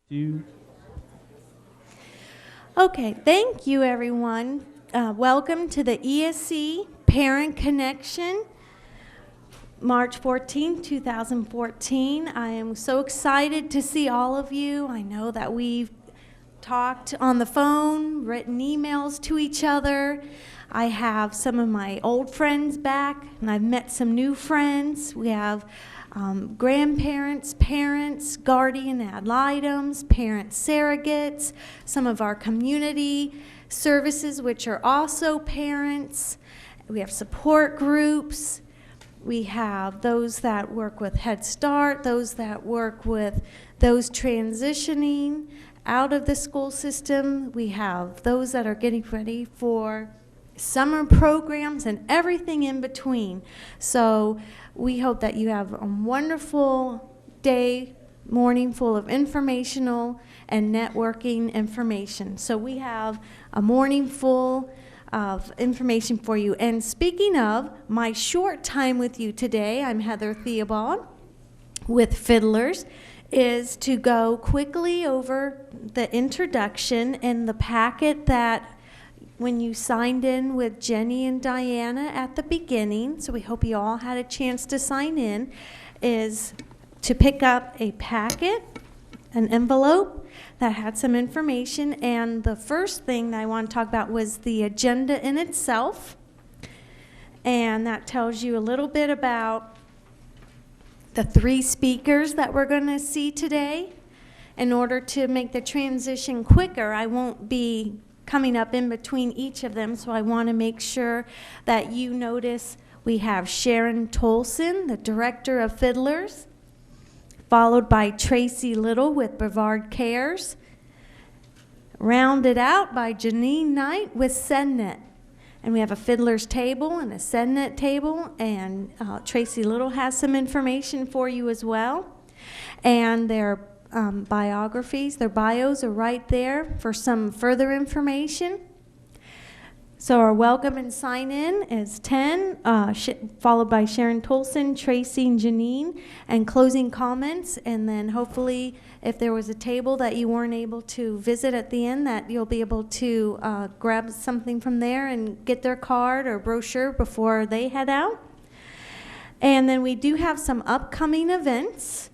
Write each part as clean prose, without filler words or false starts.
Two. Okay, thank you, everyone. Welcome to the ESE Parent Connection, March 14, 2014. I am so excited to see all of you. I know that we've talked on the phone, written emails to each other. I have some of my old friends back, and I've met some new friends. We have grandparents, parents, guardian ad litems, parent surrogates, some of our community services, which are also parents. We have support groups. We have those that work with Head Start, those that work with those transitioning out of the school system. We have those that are getting ready for summer programs and everything in between. So we hope that you have a wonderful day, morning full of informational and networking information. So we have a morning full of information for you. And speaking of my short time with you today, I'm Heather Theobald with Fiddlers, is to go quickly over the introduction and the packet that when you signed in with Jenny and Diana at the beginning, so we hope you all had a chance to sign in, is to pick up a packet, an envelope that had some information. And the first thing that I want to talk about was the agenda in itself. And that tells you a little bit about the three speakers that we're going to see today. In order to make the transition quicker, I won't be coming up in between each of them, so I want to make sure that you notice we have Sharon Tolson, the Director of Fiddlers, followed by Tracy Little with Brevard Cares, rounded out by Janine Knight with SEDNet. And we have a Fiddlers table and a SEDNet table, and Tracy Little has some information for you as well. And their biographies, their bios are right there for some further information. So our welcome and sign in is 10, followed by Sharon Tolson, Tracy, and Janine, and closing comments. And then hopefully if there was a table that you weren't able to visit at the end, that you'll be able to grab something from there and get their card or brochure before they head out. And then we do have some upcoming events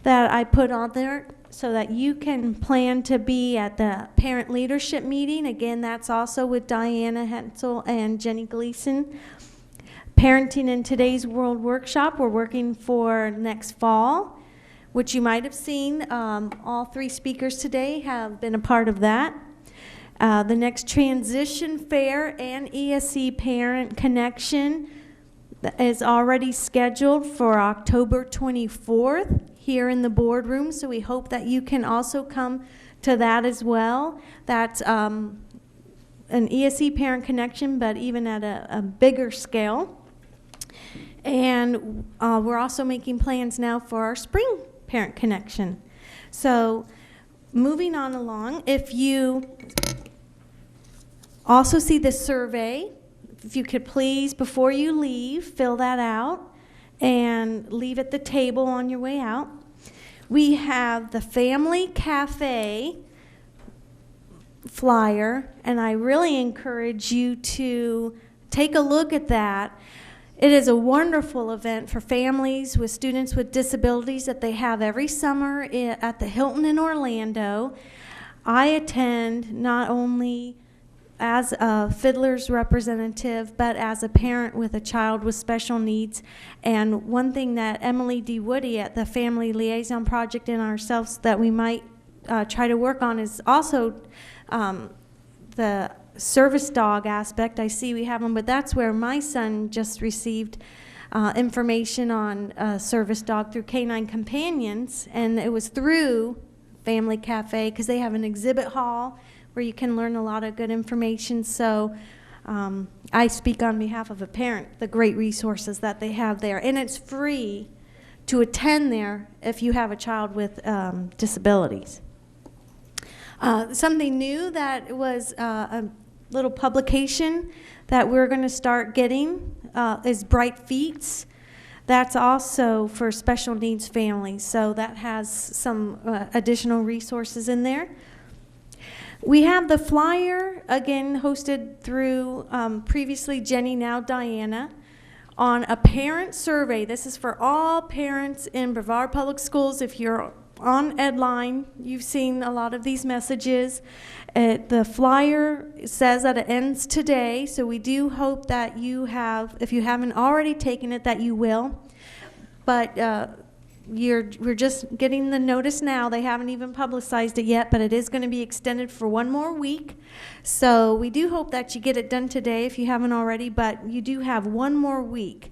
that I put on there so that you can plan to be at the parent leadership meeting. Again, that's also with Diana Hensel and Jenny Gleason. Parenting in Today's World workshop we're working for next fall, which you might have seen. All three speakers today have been a part of that. The next transition fair and ESE Parent Connection is already scheduled for October 24th here in the boardroom, so we hope that you can also come to that as well. That's an ESE Parent Connection, but even at a bigger scale. And we're also making plans now for our Spring Parent Connection. So moving on along, if you also see the survey, if you could please, before you leave, fill that out and leave at the table on your way out. We have the Family Cafe flyer, and I really encourage you to take a look at that. It is a wonderful event for families with students with disabilities that they have every summer at the Hilton in Orlando. I attend not only as a Fiddlers representative, but as a parent with a child with special needs. And one thing that Emily D. Woody at the Family Liaison Project and ourselves that we might try to work on is also the service dog aspect. I see we have them, but that's where my son just received information on a service dog through Canine Companions, and it was through Family Cafe because they have an exhibit hall where you can learn a lot of good information. So I speak on behalf of a parent, the great resources that they have there. And it's free to attend there if you have a child with disabilities. Something new that was a little publication that we're going to start getting is Bright Feets. That's also for special needs families, so that has some additional resources in there. We have the flyer, again, hosted through previously Jenny, now Diana, on a parent survey. This is for all parents in Brevard Public Schools. If you're on Edline, you've seen a lot of these messages. The flyer says that it ends today, so we do hope that you have, if you haven't already taken it, that you will. But we're just getting the notice now. They haven't even publicized it yet, but it is going to be extended for one more week. So we do hope that you get it done today if you haven't already, but you do have one more week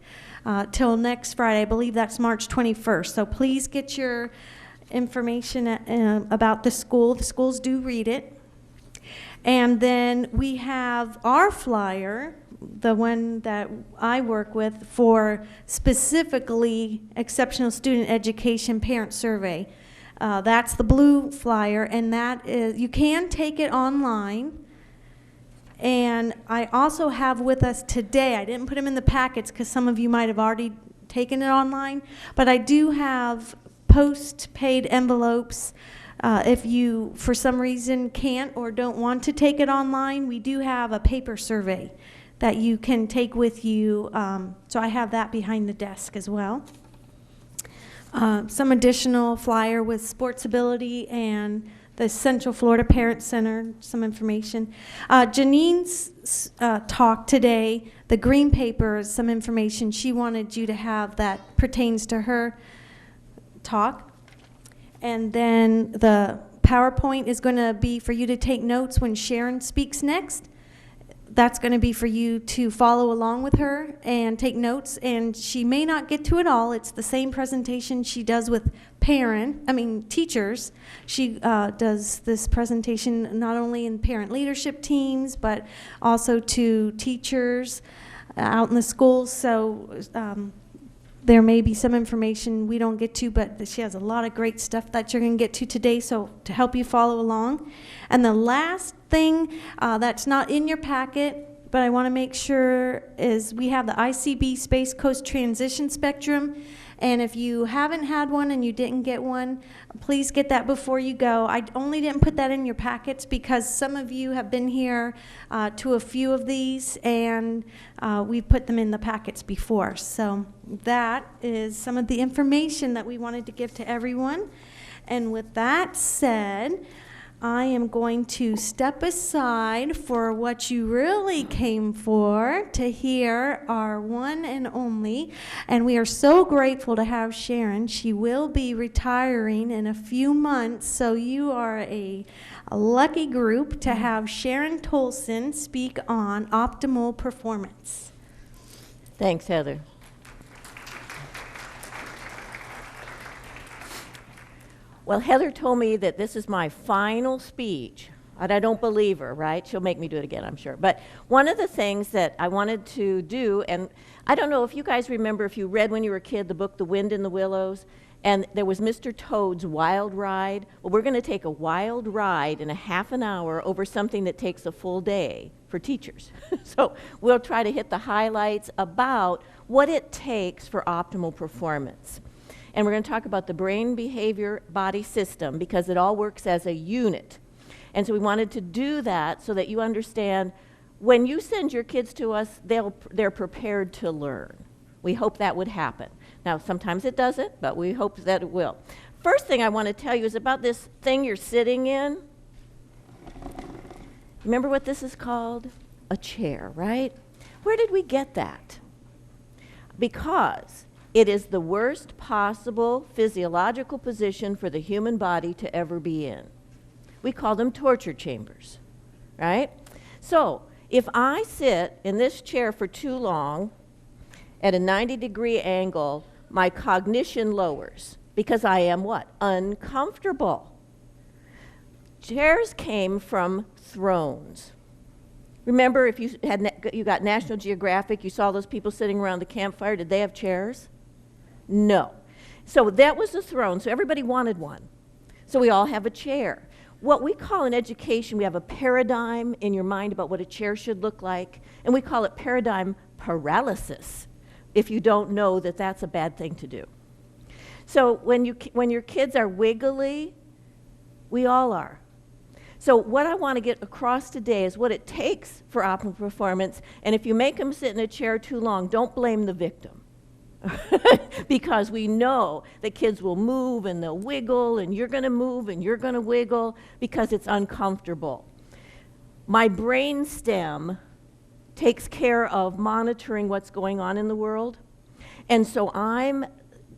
till next Friday. I believe that's March 21st. So please get your information about the school. The schools do read it. And then we have our flyer, the one that I work with, for specifically exceptional student education parent survey. That's the blue flyer, and that is, you can take it online. And I also have with us today, I didn't put them in the packets because some of you might have already taken it online, but I do have post-paid envelopes. If you, for some reason, can't or don't want to take it online, we do have a paper survey that you can take with you. So I have that behind the desk as well. Some additional flyer with Sports Ability and the Central Florida Parent Center, some information. Janine's talk today, the green paper, is some information she wanted you to have that pertains to her talk. And then the PowerPoint is going to be for you to take notes when Sharon speaks next. That's going to be for you to follow along with her and take notes. And she may not get to it all. It's the same presentation she does with teachers. She does this presentation not only in parent leadership teams, but also to teachers out in the schools. So there may be some information we don't get to, but she has a lot of great stuff that you're going to get to today, so to help you follow along. And the last thing that's not in your packet, but I want to make sure, is we have the ICB Space Coast Transition Spectrum. And if you haven't had one and you didn't get one, please get that before you go. I only didn't put that in your packets because some of you have been here to a few of these, and we've put them in the packets before. So that is some of the information that we wanted to give to everyone. And with that said, I am going to step aside for what you really came for, to hear our one and only. And we are so grateful to have Sharon. She will be retiring in a few months, so you are a lucky group to have Sharon Tolson speak on optimal performance. Thanks, Heather. Well, Heather told me that this is my final speech, and I don't believe her, right? She'll make me do it again, I'm sure. But one of the things that I wanted to do, and I don't know if you guys remember, if you read when you were a kid the book The Wind in the Willows, and there was Mr. Toad's Wild Ride. Well, we're going to take a wild ride in a half an hour over something that takes a full day for teachers. So we'll try to hit the highlights about what it takes for optimal performance. And we're going to talk about the brain, behavior, body system, because it all works as a unit. And so we wanted to do that so that you understand when you send your kids to us, they're prepared to learn. We hope that would happen. Now, sometimes it doesn't, but we hope that it will. First thing I want to tell you is about this thing you're sitting in. Remember what this is called? A chair, right? Where did we get that? Because it is the worst possible physiological position for the human body to ever be in. We call them torture chambers, right? So if I sit in this chair for too long at a 90-degree angle, my cognition lowers because I am what? Uncomfortable. Chairs came from thrones. Remember, if you got National Geographic, you saw those people sitting around the campfire, did they have chairs? No. So that was the throne, so everybody wanted one. So we all have a chair. What we call in education, we have a paradigm in your mind about what a chair should look like, and we call it paradigm paralysis. if you don't know that that's a bad thing to do. So when your kids are wiggly, we all are. So what I want to get across today is what it takes for optimal performance, and if you make them sit in a chair too long, don't blame the victim. Because we know that kids will move and they'll wiggle, and you're going to move and you're going to wiggle because it's uncomfortable. My brain stem takes care of monitoring what's going on in the world, and so I'm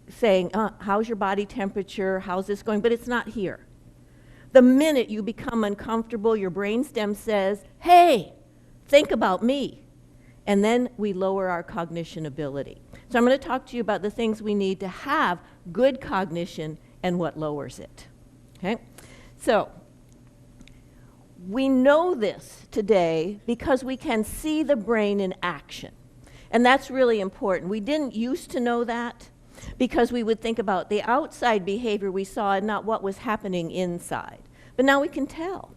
saying, how's your body temperature, how's this going, but it's not here. The minute you become uncomfortable, your brainstem says, hey, think about me. And then we lower our cognition ability. So I'm going to talk to you about the things we need to have good cognition and what lowers it. Okay? So we know this today because we can see the brain in action. And that's really important. We didn't used to know that because we would think about the outside behavior we saw and not what was happening inside. But now we can tell.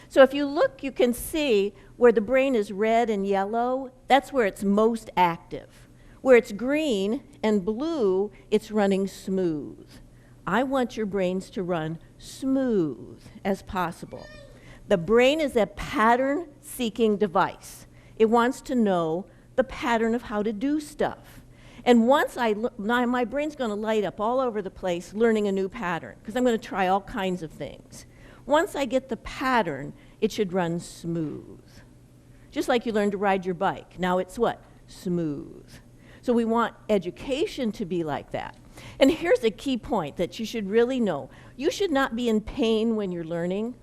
So if you look, you can see where the brain is red and yellow, that's where it's most active. Where it's green and blue, it's running smooth. I want your brains to run smooth as possible. The brain is a pattern-seeking device. It wants to know the pattern of how to do stuff. And once my brain's going to light up all over the place learning a new pattern, because I'm going to try all kinds of things. Once I get the pattern, it should run smooth. Just like you learn to ride your bike. Now it's what? Smooth. So we want education to be like that. And here's a key point that you should really know. You should not be in pain when you're learning.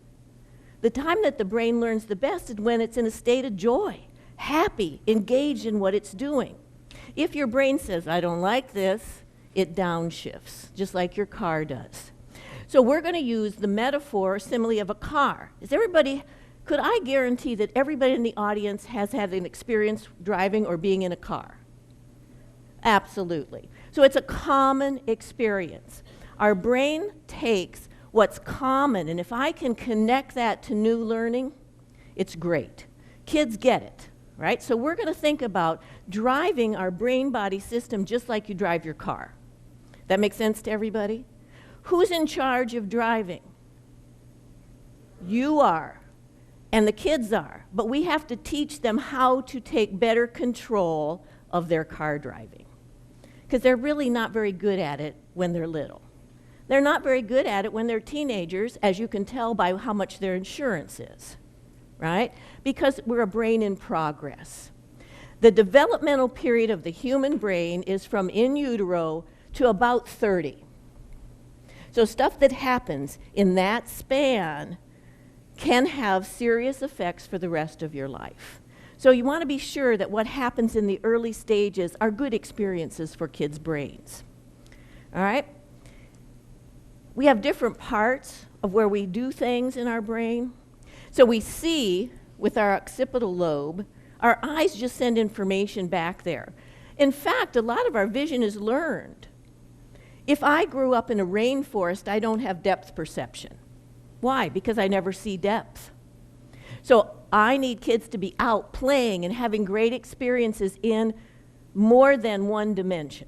The time that the brain learns the best is when it's in a state of joy, happy, engaged in what it's doing. If your brain says, I don't like this, it downshifts, just like your car does. So we're going to use the metaphor, simile of a car. Could I guarantee that everybody in the audience has had an experience driving or being in a car? Absolutely. So it's a common experience. Our brain takes what's common, and if I can connect that to new learning, it's great. Kids get it, right? So we're going to think about driving our brain-body system just like you drive your car. That makes sense to everybody? Who's in charge of driving? You are, and the kids are. But we have to teach them how to take better control of their car driving, because they're really not very good at it when they're little. They're not very good at it when they're teenagers, as you can tell by how much their insurance is, right? Because we're a brain in progress. The developmental period of the human brain is from in utero to about 30. So stuff that happens in that span can have serious effects for the rest of your life. So you want to be sure that what happens in the early stages are good experiences for kids' brains. All right? We have different parts of where we do things in our brain. So we see with our occipital lobe, our eyes just send information back there. In fact, a lot of our vision is learned. If I grew up in a rainforest, I don't have depth perception. Why? Because I never see depth. So I need kids to be out playing and having great experiences in more than one dimension.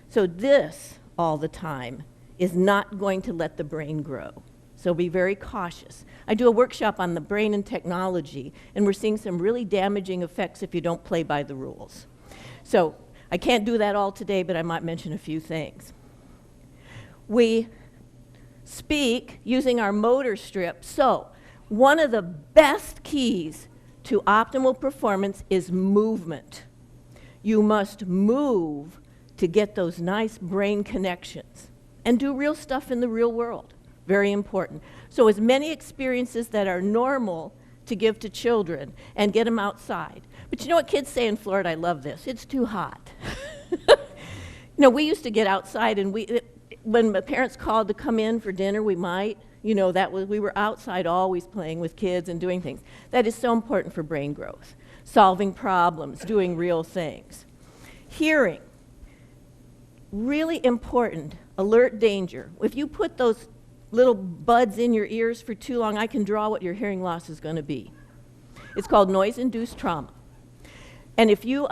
So this, all the time, is not going to let the brain grow. So be very cautious. I do a workshop on the brain and technology, and we're seeing some really damaging effects if you don't play by the rules. So I can't do that all today, but I might mention a few things. We speak using our motor strip. So one of the best keys to optimal performance is movement. You must move to get those nice brain connections and do real stuff in the real world. Very important. So as many experiences that are normal to give to children and get them outside. But you know what kids say in Florida? I love this. It's too hot. We used to get outside, and when my parents called to come in for dinner, we were outside always playing with kids and doing things. That is so important for brain growth. Solving problems, doing real things. Hearing, really important. Alert danger. If you put those little buds in your ears for too long, I can draw what your hearing loss is going to be. It's called noise-induced trauma. And if you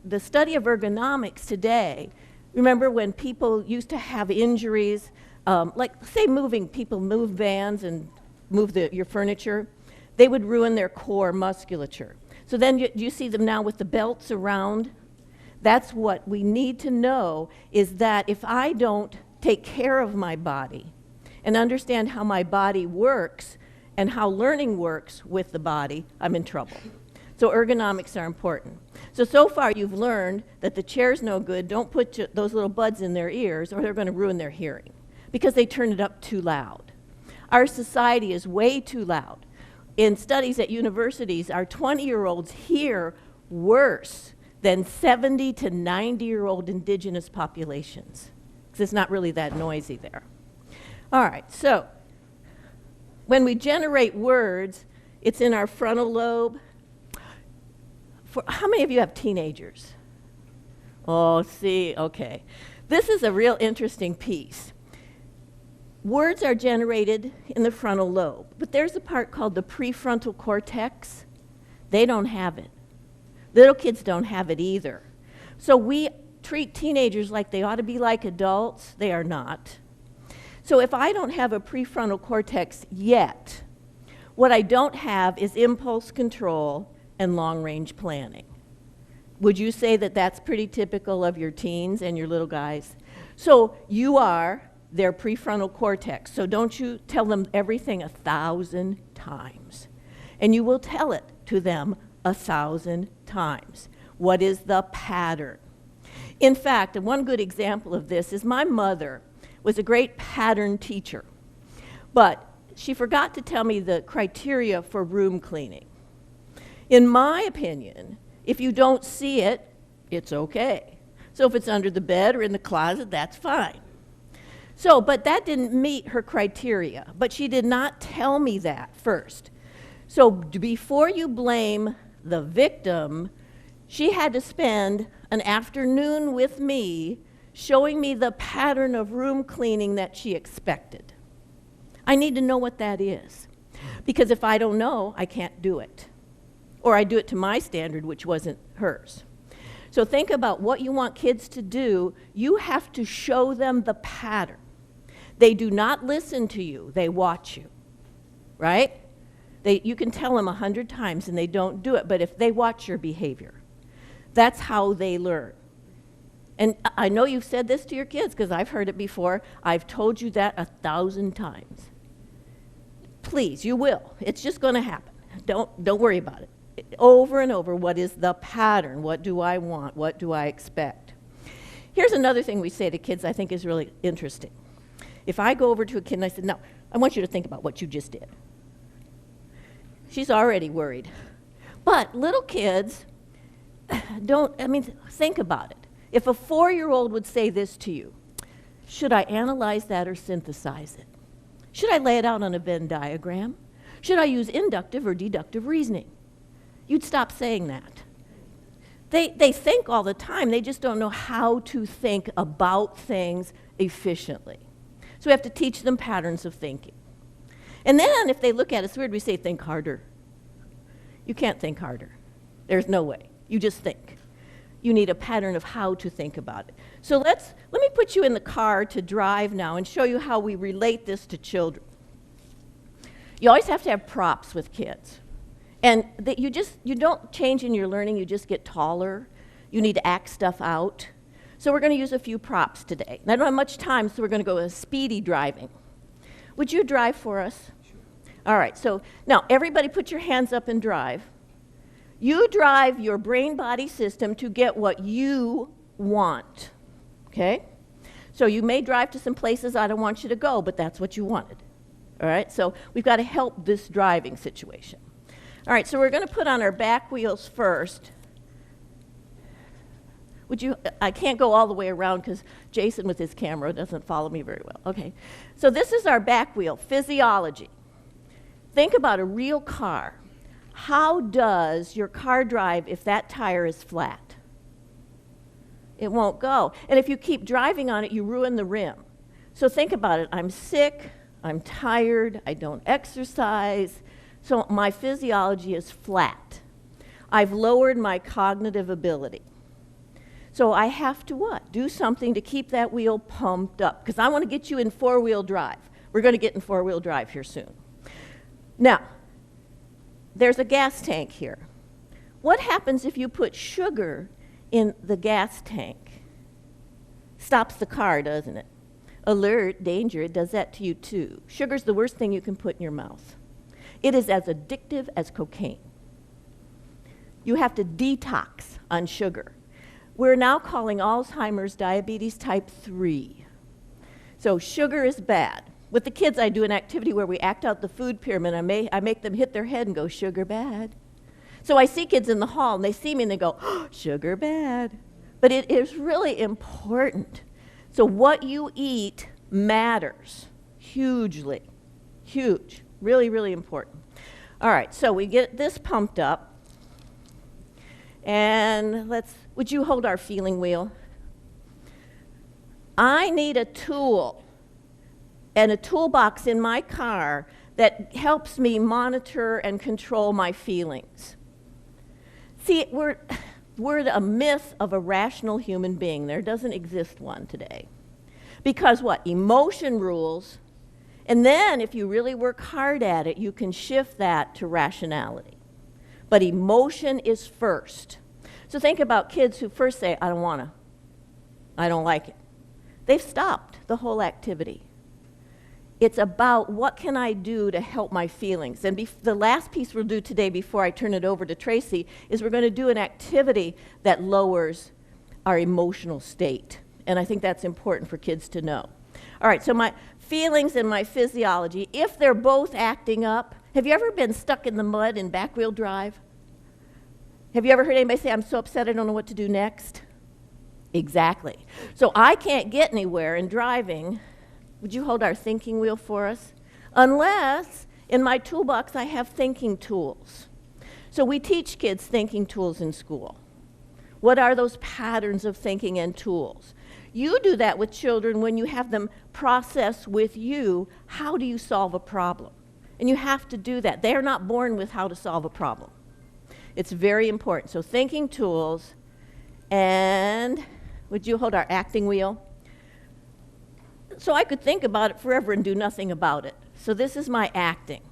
the study of ergonomics today, remember when people used to have injuries, like say people move vans and move your furniture, they would ruin their core musculature. So then you see them now with the belts around. That's what we need to know, is that if I don't take care of my body and understand how my body works and how learning works with the body, I'm in trouble. So ergonomics are important. So far you've learned that the chair's no good. Don't put those little buds in their ears or they're going to ruin their hearing because they turn it up too loud. Our society is way too loud. In studies at universities, our 20-year-olds hear worse than 70 to 90-year-old indigenous populations, because it's not really that noisy there. All right, so when we generate words, it's in our frontal lobe. How many of you have teenagers? Oh, see, okay. This is a real interesting piece. Words are generated in the frontal lobe, but there's a part called the prefrontal cortex. They don't have it. Little kids don't have it either. So we treat teenagers like they ought to be like adults. They are not. So if I don't have a prefrontal cortex yet, what I don't have is impulse control and long-range planning. Would you say that that's pretty typical of your teens and your little guys? So you are their prefrontal cortex. So don't you tell them everything 1,000 times. And you will tell it to them 1,000 times. What is the pattern? In fact, one good example of this is my mother was a great pattern teacher, but she forgot to tell me the criteria for room cleaning. In my opinion, if you don't see it, it's okay. So if it's under the bed or in the closet, that's fine. So, but that didn't meet her criteria, but she did not tell me that first. So before you blame the victim, she had to spend an afternoon with me showing me the pattern of room cleaning that she expected. I need to know what that is, because if I don't know, I can't do it. Or I do it to my standard, which wasn't hers. So think about what you want kids to do. You have to show them the pattern. They do not listen to you, they watch you, right? You can tell them 100 times and they don't do it, but if they watch your behavior, that's how they learn. And I know you've said this to your kids because I've heard it before. I've told you that 1,000 times. Please, you will. It's just going to happen. Don't worry about it. Over and over, what is the pattern? What do I want? What do I expect? Here's another thing we say to kids I think is really interesting. If I go over to a kid and I said, "No, I want you to think about what you just did." She's already worried. But little kids think about it. If a 4-year-old would say this to you, should I analyze that or synthesize it? Should I lay it out on a Venn diagram? Should I use inductive or deductive reasoning? You'd stop saying that. They think all the time, they just don't know how to think about things efficiently. So we have to teach them patterns of thinking. And then if they look at us weird, we say, think harder. You can't think harder. There's no way. You just think. You need a pattern of how to think about it. So let me put you in the car to drive now and show you how we relate this to children. You always have to have props with kids. And you don't change in your learning, you just get taller. You need to act stuff out. So we're going to use a few props today. And I don't have much time, so we're going to go with speedy driving. Would you drive for us? Sure. All right, so now everybody put your hands up and drive. You drive your brain-body system to get what you want, okay? So you may drive to some places I don't want you to go, but that's what you wanted, all right? So we've got to help this driving situation. All right, so we're going to put on our back wheels first. I can't go all the way around because Jason with his camera doesn't follow me very well. Okay, so this is our back wheel, physiology. Think about a real car. How does your car drive if that tire is flat? It won't go. And if you keep driving on it, you ruin the rim. So think about it. I'm sick, I'm tired, I don't exercise, so my physiology is flat. I've lowered my cognitive ability. So I have to what? Do something to keep that wheel pumped up, because I want to get you in four-wheel drive. We're going to get in four-wheel drive here soon. Now, there's a gas tank here. What happens if you put sugar in the gas tank? Stops the car, doesn't it? Alert, danger, it does that to you too. Sugar's the worst thing you can put in your mouth. It is as addictive as cocaine. You have to detox on sugar. We're now calling Alzheimer's diabetes type 3. So sugar is bad. With the kids, I do an activity where we act out the food pyramid. I make them hit their head and go, sugar bad. So I see kids in the hall, and they see me, and they go, oh, sugar bad. But it is really important. So what you eat matters hugely, huge, really, really important. All right, so we get this pumped up. And would you hold our feeling wheel? I need a tool and a toolbox in my car that helps me monitor and control my feelings. See, we're a myth of a rational human being. There doesn't exist one today. Because what? Emotion rules, and then if you really work hard at it, you can shift that to rationality. But emotion is first. So think about kids who first say, I don't want to. I don't like it. They've stopped the whole activity. It's about what can I do to help my feelings. And the last piece we'll do today before I turn it over to Tracy is we're going to do an activity that lowers our emotional state. And I think that's important for kids to know. All right, so my feelings and my physiology, if they're both acting up, have you ever been stuck in the mud in back-wheel drive? Have you ever heard anybody say, I'm so upset I don't know what to do next? Exactly. So I can't get anywhere in driving. Would you hold our thinking wheel for us? Unless in my toolbox I have thinking tools. So we teach kids thinking tools in school. What are those patterns of thinking and tools? You do that with children when you have them process with you, how do you solve a problem? And you have to do that. They are not born with how to solve a problem. It's very important. So thinking tools, and would you hold our acting wheel? So I could think about it forever and do nothing about it. So this is my acting.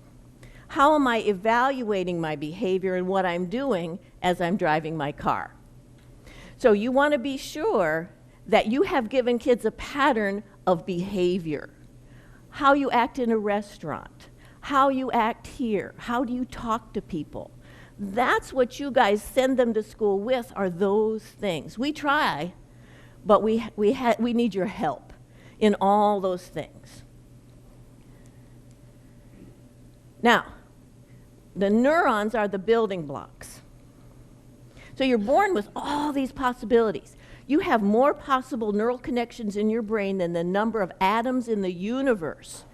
How am I evaluating my behavior and what I'm doing as I'm driving my car? So you want to be sure that you have given kids a pattern of behavior. How you act in a restaurant, how you act here, how do you talk to people. That's what you guys send them to school with, are those things. We try, but we need your help in all those things. Now, the neurons are the building blocks. So you're born with all these possibilities. You have more possible neural connections in your brain than the number of atoms in the universe.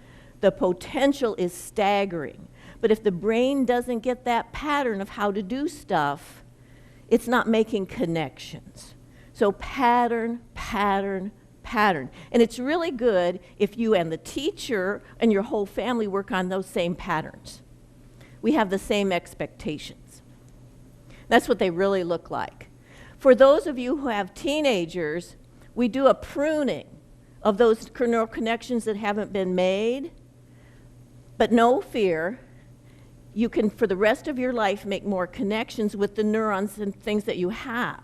The potential is staggering. But if the brain doesn't get that pattern of how to do stuff, it's not making connections. So pattern, pattern, pattern. And it's really good if you and the teacher and your whole family work on those same patterns. We have the same expectations. That's what they really look like. For those of you who have teenagers, we do a pruning of those neural connections that haven't been made. But no fear, you can, for the rest of your life, make more connections with the neurons and things that you have.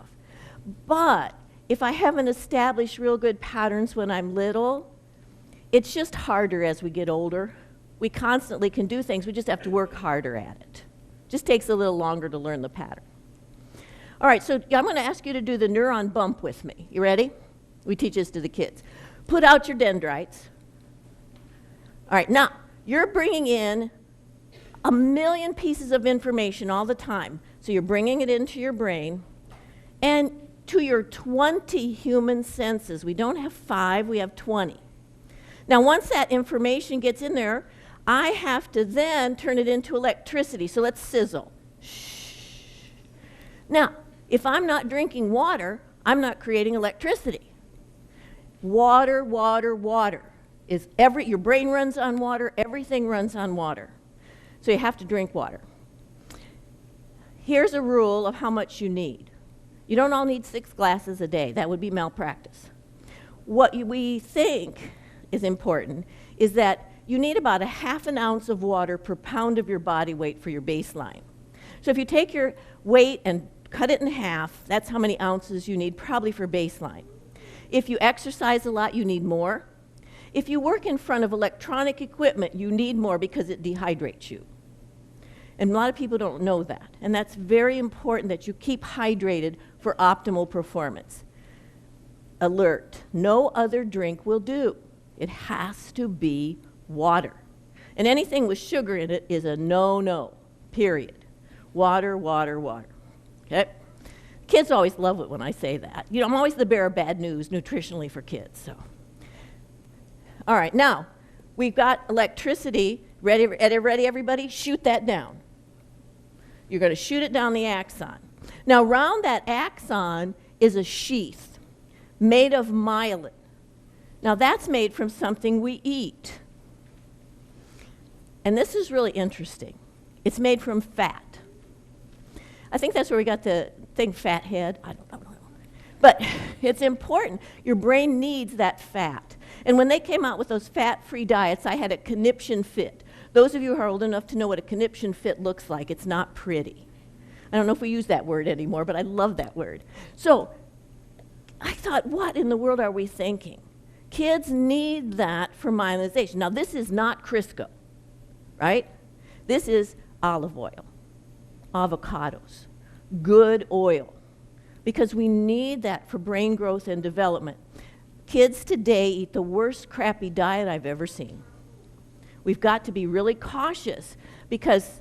But if I haven't established real good patterns when I'm little, it's just harder as we get older. We constantly can do things, we just have to work harder at it. Just takes a little longer to learn the pattern. All right, so I'm going to ask you to do the neuron bump with me. You ready? We teach this to the kids. Put out your dendrites. All right, now, you're bringing in 1,000,000 pieces of information all the time. So you're bringing it into your brain and to your 20 human senses. We don't have 5, we have 20. Now, once that information gets in there, I have to then turn it into electricity. So let's sizzle. Shh. Now, if I'm not drinking water, I'm not creating electricity. Water, water, water. Your brain runs on water, everything runs on water. So you have to drink water. Here's a rule of how much you need. You don't all need 6 glasses a day. That would be malpractice. What we think is important is that you need about a half an ounce of water per pound of your body weight for your baseline. So if you take your weight and cut it in half, that's how many ounces you need probably for baseline. If you exercise a lot, you need more. If you work in front of electronic equipment, you need more because it dehydrates you. And a lot of people don't know that. And that's very important that you keep hydrated for optimal performance. Alert, no other drink will do. It has to be water. And anything with sugar in it is a no-no, period. Water, water, water. Okay? Kids always love it when I say that. You know, I'm always the bearer of bad news nutritionally for kids, so. All right, now, we've got electricity. Ready, everybody? Shoot that down. You're going to shoot it down the axon. Now, around that axon is a sheath made of myelin. Now, that's made from something we eat. And this is really interesting. It's made from fat. I think that's where we got the thing fat head. I don't know. But it's important. Your brain needs that fat. And when they came out with those fat-free diets, I had a conniption fit. Those of you who are old enough to know what a conniption fit looks like, it's not pretty. I don't know if we use that word anymore, but I love that word. So I thought, what in the world are we thinking? Kids need that for myelinization. Now, this is not Crisco, right? This is olive oil, avocados, good oil, because we need that for brain growth and development. Kids today eat the worst crappy diet I've ever seen. We've got to be really cautious because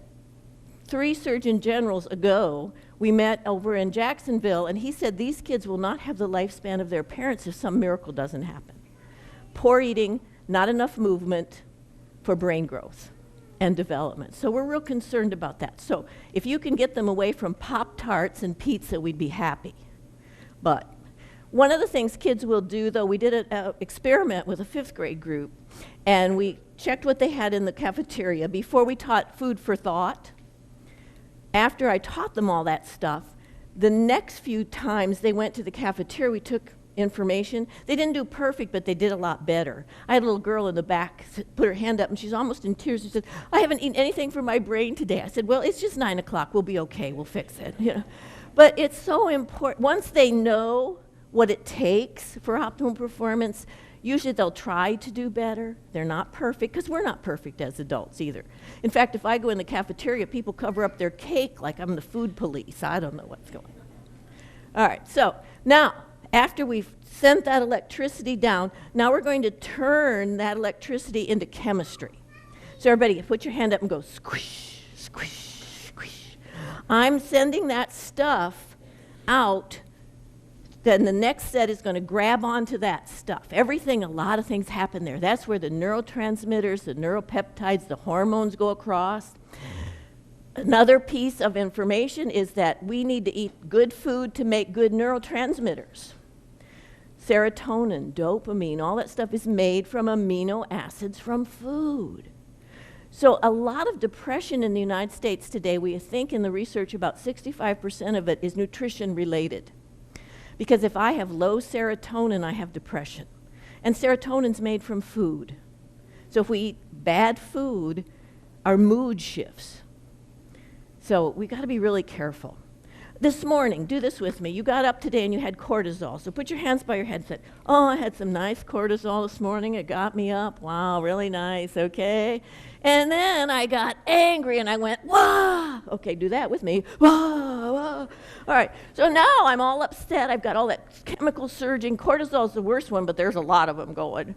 3 surgeon generals ago, we met over in Jacksonville, and he said these kids will not have the lifespan of their parents if some miracle doesn't happen. Poor eating, not enough movement for brain growth and development. So we're real concerned about that. So if you can get them away from Pop-Tarts and pizza, we'd be happy. But one of the things kids will do, though, we did an experiment with a 5th grade group, and we checked what they had in the cafeteria before we taught food for thought. After I taught them all that stuff, the next few times they went to the cafeteria, we took information. They didn't do perfect, but they did a lot better. I had a little girl in the back put her hand up, and she's almost in tears. She said, I haven't eaten anything for my brain today. I said, well, it's just 9 o'clock. We'll be okay. We'll fix it. You know? But it's so important. Once they know what it takes for optimal performance, usually they'll try to do better. They're not perfect, because we're not perfect as adults either. In fact, if I go in the cafeteria, people cover up their cake like I'm the food police. I don't know what's going on. All right, so now, after we've sent that electricity down, now we're going to turn that electricity into chemistry. So everybody, put your hand up and go squish, squish, squish. I'm sending that stuff out. Then the next set is going to grab onto that stuff. Everything, a lot of things happen there. That's where the neurotransmitters, the neuropeptides, the hormones go across. Another piece of information is that we need to eat good food to make good neurotransmitters. Serotonin, dopamine, all that stuff is made from amino acids from food. So a lot of depression in the United States today, we think in the research about 65% of it is nutrition related. Because if I have low serotonin, I have depression. And serotonin's made from food. So if we eat bad food, our mood shifts. So we got to be really careful. This morning, do this with me. You got up today and you had cortisol. So put your hands by your head and said, oh, I had some nice cortisol this morning. It got me up. Wow, really nice, okay? And then I got angry and I went, wah! Okay, do that with me. Wah, wah. All right, so now I'm all upset. I've got all that chemical surging. Cortisol's the worst one, but there's a lot of them going.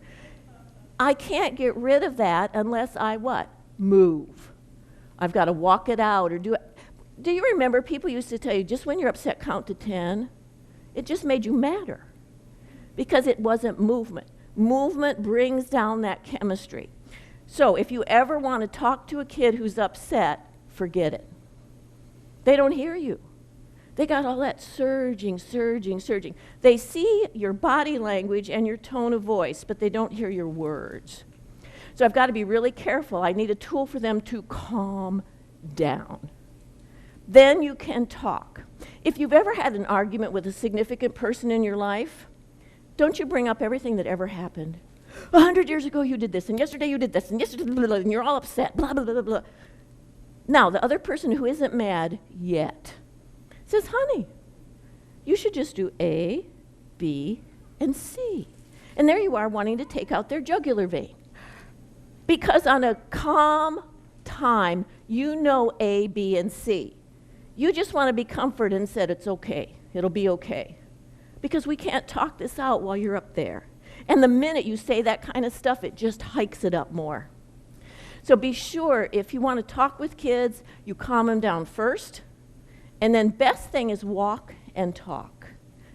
I can't get rid of that unless I what? Move. I've got to walk it out or do it. Do you remember people used to tell you, just when you're upset, count to 10? It just made you madder because it wasn't movement. Movement brings down that chemistry. So if you ever want to talk to a kid who's upset, forget it. They don't hear you. They got all that surging, surging, surging. They see your body language and your tone of voice, but they don't hear your words. So I've got to be really careful. I need a tool for them to calm down. Then you can talk. If you've ever had an argument with a significant person in your life, don't you bring up everything that ever happened. 100 years ago you did this, and yesterday you did this, and yesterday, blah, blah, blah, and you're all upset, blah, blah, blah, blah. Now, the other person who isn't mad yet says, honey, you should just do A, B, and C. And there you are wanting to take out their jugular vein. Because on a calm time, you know A, B, and C. You just want to be comforted and said, it's okay, it'll be okay. Because we can't talk this out while you're up there. And the minute you say that kind of stuff, it just hikes it up more. So be sure, if you want to talk with kids, you calm them down first. And then best thing is walk and talk.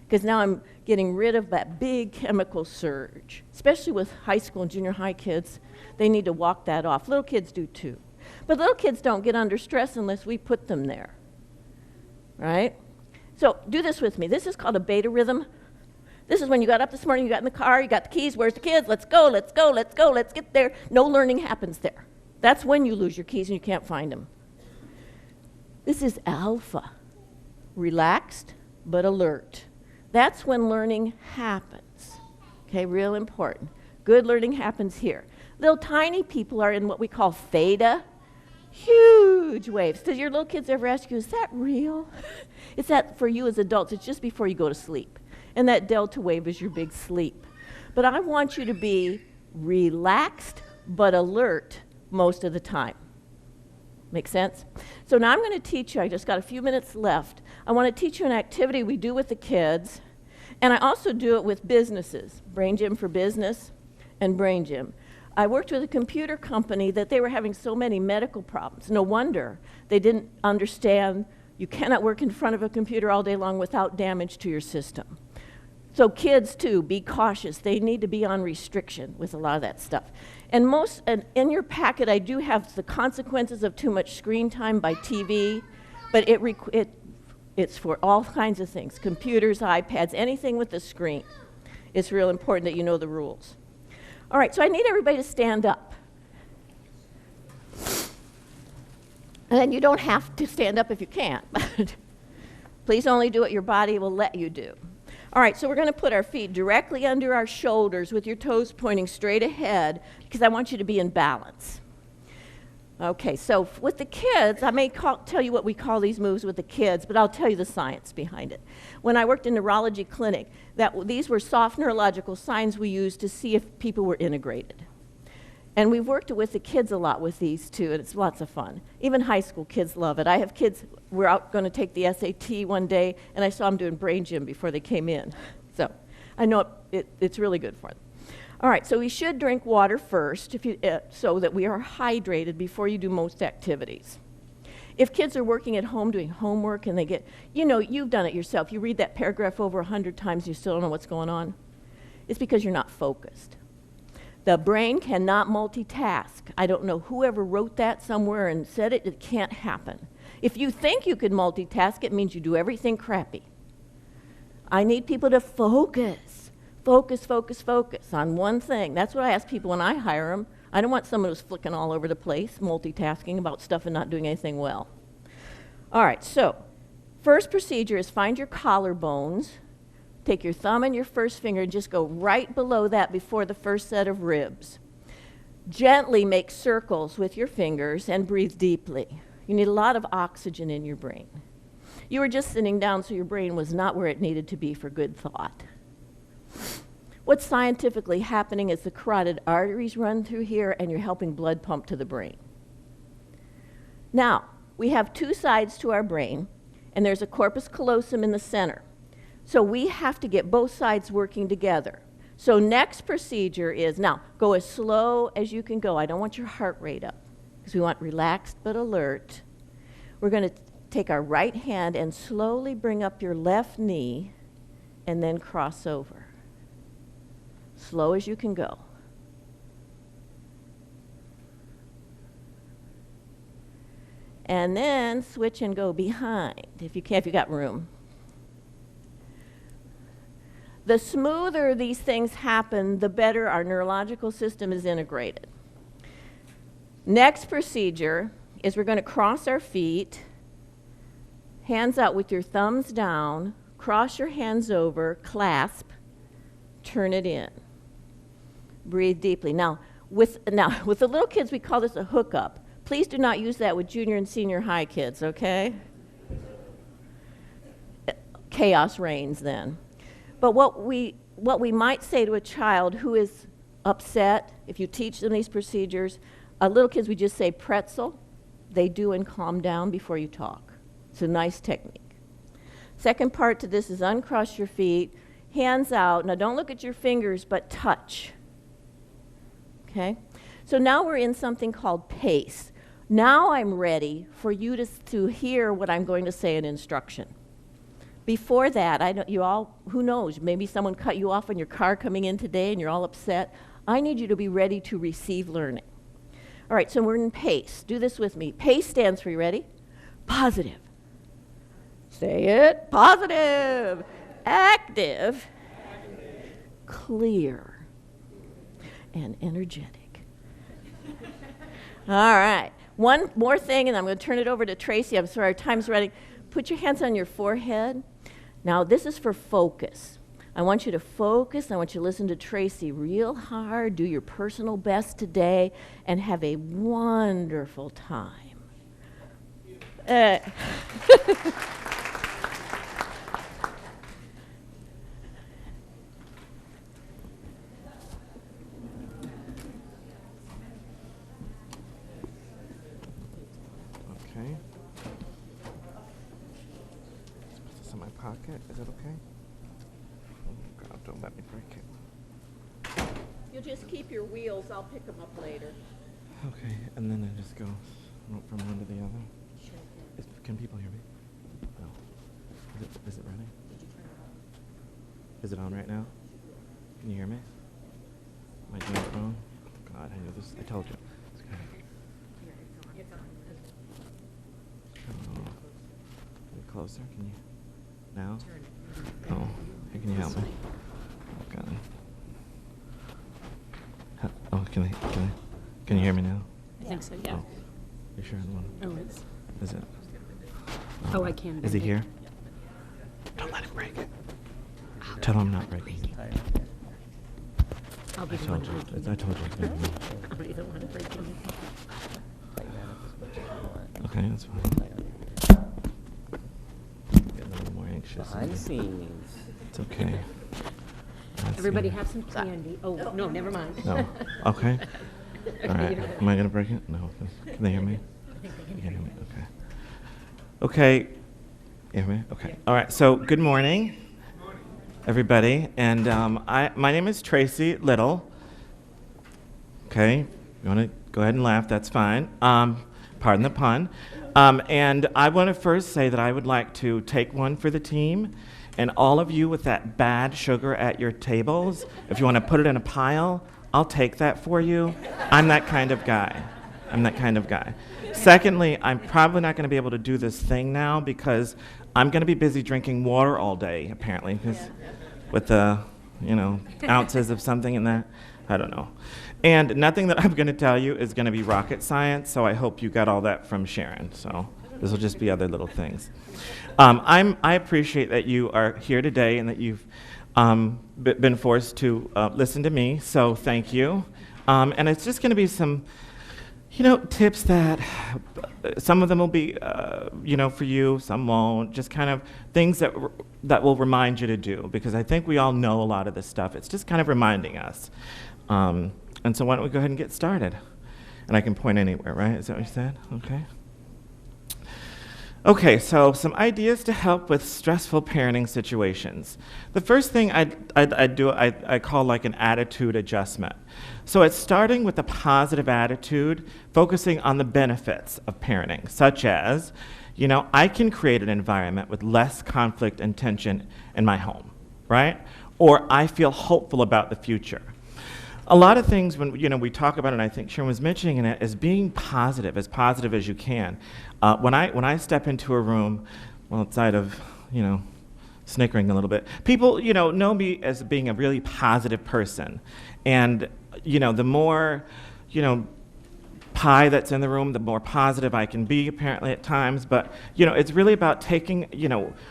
Because now I'm getting rid of that big chemical surge. Especially with high school and junior high kids, they need to walk that off. Little kids do too. But little kids don't get under stress unless we put them there. Right? So do this with me. This is called a beta rhythm. This is when you got up this morning, you got in the car, you got the keys, where's the kids? Let's go, let's go, let's go, let's get there. No learning happens there. That's when you lose your keys and you can't find them. This is alpha. Relaxed but alert. That's when learning happens. Okay, real important. Good learning happens here. Little tiny people are in what we call theta. Huge waves. Does your little kids ever ask you, is that real? It's that for you as adults, it's just before you go to sleep. And that delta wave is your big sleep. But I want you to be relaxed but alert most of the time. Make sense? So now I'm going to teach you, I just got a few minutes left. I want to teach you an activity we do with the kids, and I also do it with businesses, Brain Gym for Business and Brain Gym. I worked with a computer company that they were having so many medical problems. No wonder they didn't understand you cannot work in front of a computer all day long without damage to your system. So kids, too, be cautious. They need to be on restriction with a lot of that stuff. And in your packet, I do have the consequences of too much screen time by TV, but it's for all kinds of things, computers, iPads, anything with a screen. It's real important that you know the rules. All right, so I need everybody to stand up. And you don't have to stand up if you can't. Please only do what your body will let you do. All right, so we're going to put our feet directly under our shoulders with your toes pointing straight ahead because I want you to be in balance. Okay, so with the kids, I may tell you what we call these moves with the kids, but I'll tell you the science behind it. When I worked in neurology clinic, these were soft neurological signs we used to see if people were integrated. And we've worked with the kids a lot with these too, and it's lots of fun. Even high school kids love it. I have kids, we're out going to take the SAT one day, and I saw them doing Brain Gym before they came in. So I know it's really good for them. All right, so we should drink water first so that we are hydrated before you do most activities. If kids are working at home doing homework and they get, you've done it yourself. You read that paragraph over 100 times, you still don't know what's going on. It's because you're not focused. The brain cannot multitask. I don't know whoever wrote that somewhere and said it. It can't happen. If you think you could multitask, it means you do everything crappy. I need people to focus. Focus, focus, focus on one thing. That's what I ask people when I hire them. I don't want someone who's flicking all over the place, multitasking about stuff and not doing anything well. All right, so first procedure is find your collarbones. Take your thumb and your first finger and just go right below that before the first set of ribs. Gently make circles with your fingers and breathe deeply. You need a lot of oxygen in your brain. You were just sitting down, so your brain was not where it needed to be for good thought. What's scientifically happening is the carotid arteries run through here and you're helping blood pump to the brain. Now, we have two sides to our brain, and there's a corpus callosum in the center. So we have to get both sides working together. So next procedure is, now, go as slow as you can go. I don't want your heart rate up because we want relaxed but alert. We're going to take our right hand and slowly bring up your left knee and then cross over. Slow as you can go. And then switch and go behind if you can, if you got room. The smoother these things happen, the better our neurological system is integrated. Next procedure is we're going to cross our feet Hands out with your thumbs down, cross your hands over, clasp, turn it in. Breathe deeply. Now, with the little kids, we call this a hookup. Please do not use that with junior and senior high kids, okay? Chaos reigns then. But what we might say to a child who is upset, if you teach them these procedures, little kids, we just say pretzel. They do and calm down before you talk. It's a nice technique. Second part to this is uncross your feet, hands out. Now don't look at your fingers, but touch. Okay? So now we're in something called pace. Now I'm ready for you to hear what I'm going to say in instruction. Before that, who knows, maybe someone cut you off in your car coming in today and you're all upset. I need you to be ready to receive learning. All right, so we're in pace. Do this with me. Pace stands for, you ready? Positive. Say it. Positive. Active. Clear. And energetic. All right. One more thing, and I'm going to turn it over to Tracy. I'm sorry, our time's running. Put your hands on your forehead. Now, this is for focus. I want you to focus. I want you to listen to Tracy real hard. Do your personal best today, and have a wonderful time. Okay. Let's put this in my pocket. Is that okay? Oh God, don't let me break it. You'll just keep your wheels. I'll pick them up later. Okay, and then I just go from one to the other. Can people hear me? No. Is it running? Is it on right now? Can you hear me? Am I doing it wrong? Oh God, I knew this. I told you. It's okay. Oh. Get closer, can you? Now? Oh, here, can you help me? Oh God. Oh, can you hear me now? I think so, yeah. Oh, you sure on one? Oh, it's. Is it? Oh, I can. Is he here? Don't let him break it. Tell him I'm not breaking it. I'll I be the told one you. breaking I told you. It's gonna be me. I'll be the one breaking Okay, that's fine. Getting a little more anxious. Behind the scenes. It's okay. Let's Everybody see. have some candy. Oh, no, never mind. No. Okay. All right. Am I gonna break it? No. Can they hear me? You can hear me. Okay. Okay. You hear me? Okay. All right. So good morning, everybody. And my name is Tracy Little. Okay. You want to go ahead and laugh? That's fine. Pardon the pun. And I want to first say that I would like to take one for the team. And all of you with that bad sugar at your tables, if you want to put it in a pile, I'll take that for you. I'm that kind of guy. I'm that kind of guy. Secondly, I'm probably not going to be able to do this thing now because I'm going to be busy drinking water all day, apparently, because with the, ounces of something in that, I don't know. And nothing that I'm going to tell you is going to be rocket science, so I hope you got all that from Sharon. So this will just be other little things. I appreciate that you are here today and that you've been forced to listen to me, so thank you. And it's just going to be some, tips that some of them will be, for you, some won't, just kind of things that will remind you to do, because I think we all know a lot of this stuff. It's just kind of reminding us. And so why don't we go ahead and get started? And I can point anywhere, right? Is that what you said? Okay. Okay, so some ideas to help with stressful parenting situations. The first thing I call like an attitude adjustment. So it's starting with a positive attitude, focusing on the benefits of parenting, such as, I can create an environment with less conflict and tension in my home, right? Or I feel hopeful about the future. A lot of things when we talk about it, and I think Sharon was mentioning it, is being positive as you can. When I step into a room, well, outside of snickering a little bit, people know me as being a really positive person, and the more pie that's in the room, the more positive I can be, apparently, at times. But, it's really about taking,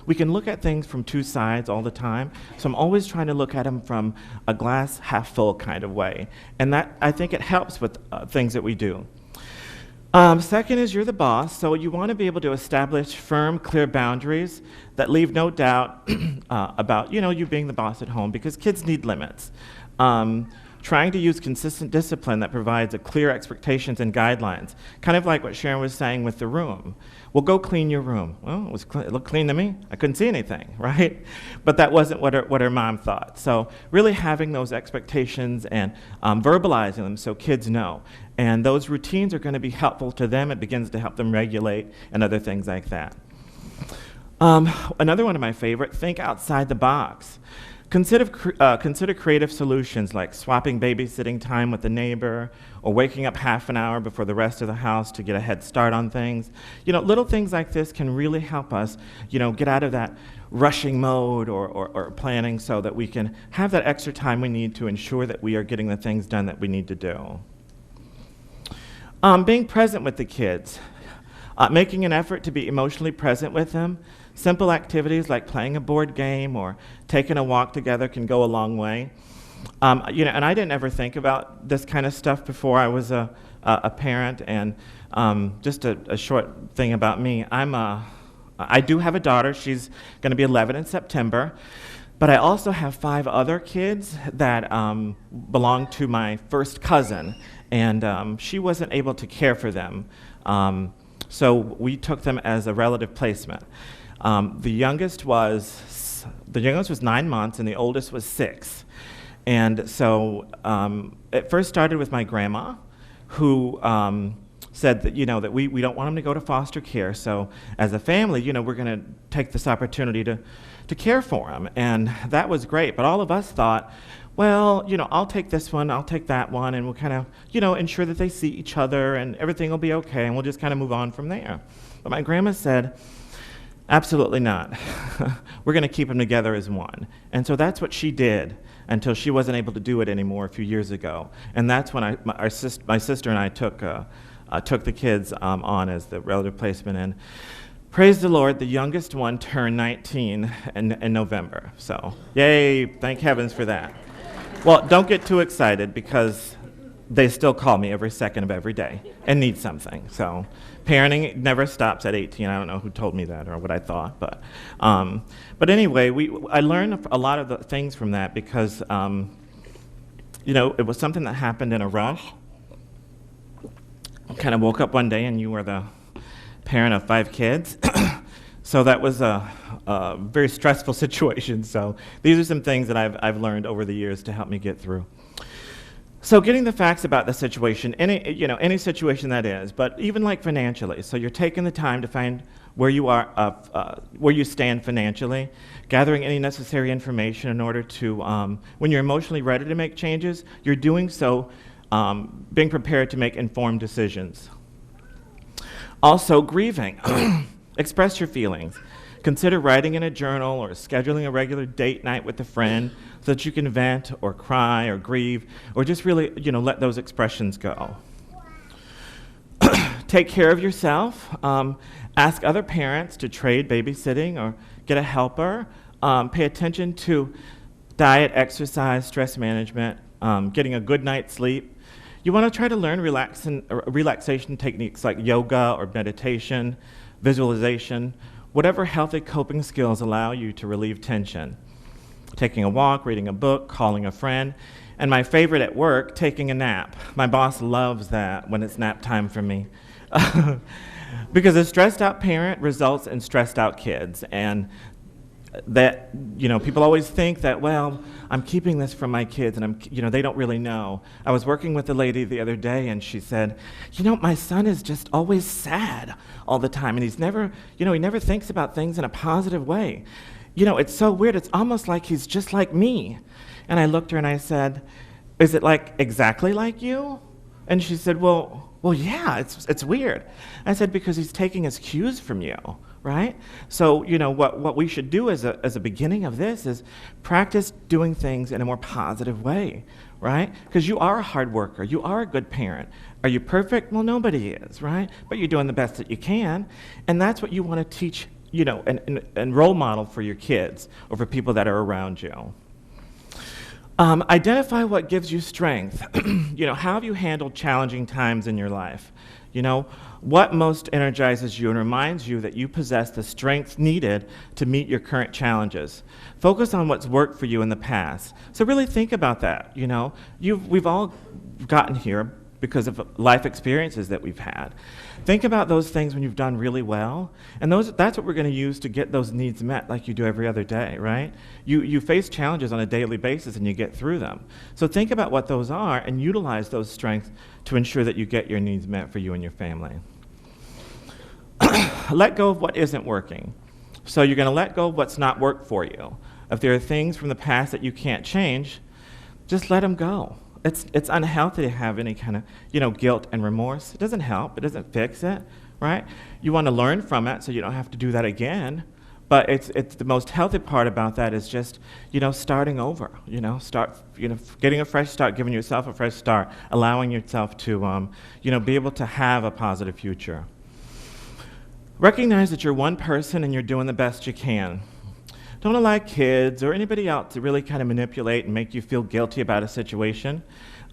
we can look at things from two sides all the time. So I'm always trying to look at them from a glass half full kind of way. And that, I think it helps with things that we do. Second is you're the boss, so you want to be able to establish firm, clear boundaries that leave no doubt about, you being the boss at home, because kids need limits. Trying to use consistent discipline that provides a clear expectations and guidelines, kind of like what Sharon was saying with the room. Well, go clean your room. Well, it looked clean to me. I couldn't see anything, right? But that wasn't what her mom thought. So really having those expectations and verbalizing them so kids know. And those routines are going to be helpful to them. It begins to help them regulate and other things like that. Another one of my favorite, think outside the box. Consider creative solutions like swapping babysitting time with a neighbor or waking up half an hour before the rest of the house to get a head start on things. Little things like this can really help us, get out of that rushing mode or planning so that we can have that extra time we need to ensure that we are getting the things done that we need to do. Being present with the kids. Making an effort to be emotionally present with them. Simple activities like playing a board game or taking a walk together can go a long way. And I didn't ever think about this kind of stuff before I was a parent. And just a short thing about me, I do have a daughter. She's going to be 11 in September. But I also have 5 other kids that belong to my first cousin, and she wasn't able to care for them. So we took them as a relative placement. The youngest was 9 months, and the oldest was 6. And so it first started with my grandma, who said that that we don't want them to go to foster care. So as a family, we're going to take this opportunity to care for them, and that was great. But all of us thought, well, I'll take this one, I'll take that one, and we'll kind of ensure that they see each other and everything will be okay, and we'll just kind of move on from there. But my grandma said, absolutely not. We're going to keep them together as one. And so that's what she did until she wasn't able to do it anymore a few years ago. And that's when my sister and I took the kids on as the relative placement. And praise the Lord, the youngest one turned 19 in November. So yay, thank heavens for that. Well, don't get too excited because they still call me every second of every day and need something. So parenting never stops at 18. I don't know who told me that or what I thought, but anyway, I learned a lot of the things from that because it was something that happened in a rush. I kind of woke up one day and you were the parent of 5 kids. So that was a very stressful situation. So these are some things that I've learned over the years to help me get through. So getting the facts about the situation, any situation that is, but even like financially. So you're taking the time to find where you are, where you stand financially, gathering any necessary information in order to, when you're emotionally ready to make changes, you're doing so, being prepared to make informed decisions. Also, grieving. Express your feelings. Consider writing in a journal or scheduling a regular date night with a friend so that you can vent or cry or grieve or just really, let those expressions go. Take care of yourself. Ask other parents to trade babysitting or get a helper. Pay attention to diet, exercise, stress management, getting a good night's sleep. You want to try to learn relaxation techniques like yoga or meditation, visualization, whatever healthy coping skills allow you to relieve tension. Taking a walk, reading a book, calling a friend, and my favorite at work, taking a nap. My boss loves that when it's nap time for me. Because a stressed out parent results in stressed out kids, and that, people always think that, well, I'm keeping this from my kids and they don't really know. I was working with a lady the other day and she said, my son is just always sad all the time and he's never, he never thinks about things in a positive way. It's so weird. It's almost like he's just like me. And I looked at her and I said, is it like exactly like you? And she said, well, yeah, it's weird. I said, because he's taking his cues from you, right? So, what we should do as a beginning of this is practice doing things in a more positive way, right? Because you are a hard worker. You are a good parent. Are you perfect? Well, nobody is, right? But you're doing the best that you can. And that's what you want to teach, and role model for your kids or for people that are around you. Identify what gives you strength. How have you handled challenging times in your life? What most energizes you and reminds you that you possess the strength needed to meet your current challenges. Focus on what's worked for you in the past. So really think about that. We've all gotten here because of life experiences that we've had. Think about those things when you've done really well, and that's what we're going to use to get those needs met like you do every other day, right? You face challenges on a daily basis and you get through them. So think about what those are and utilize those strengths to ensure that you get your needs met for you and your family. Let go of what isn't working. So you're going to let go of what's not worked for you. If there are things from the past that you can't change, just let them go. It's unhealthy to have any kind of, guilt and remorse. It doesn't help. It doesn't fix it, right? You want to learn from it so you don't have to do that again. But it's the most healthy part about that is just, starting over. Getting a fresh start, giving yourself a fresh start, allowing yourself to, be able to have a positive future. Recognize that you're one person and you're doing the best you can. Don't allow kids or anybody else to really kind of manipulate and make you feel guilty about a situation.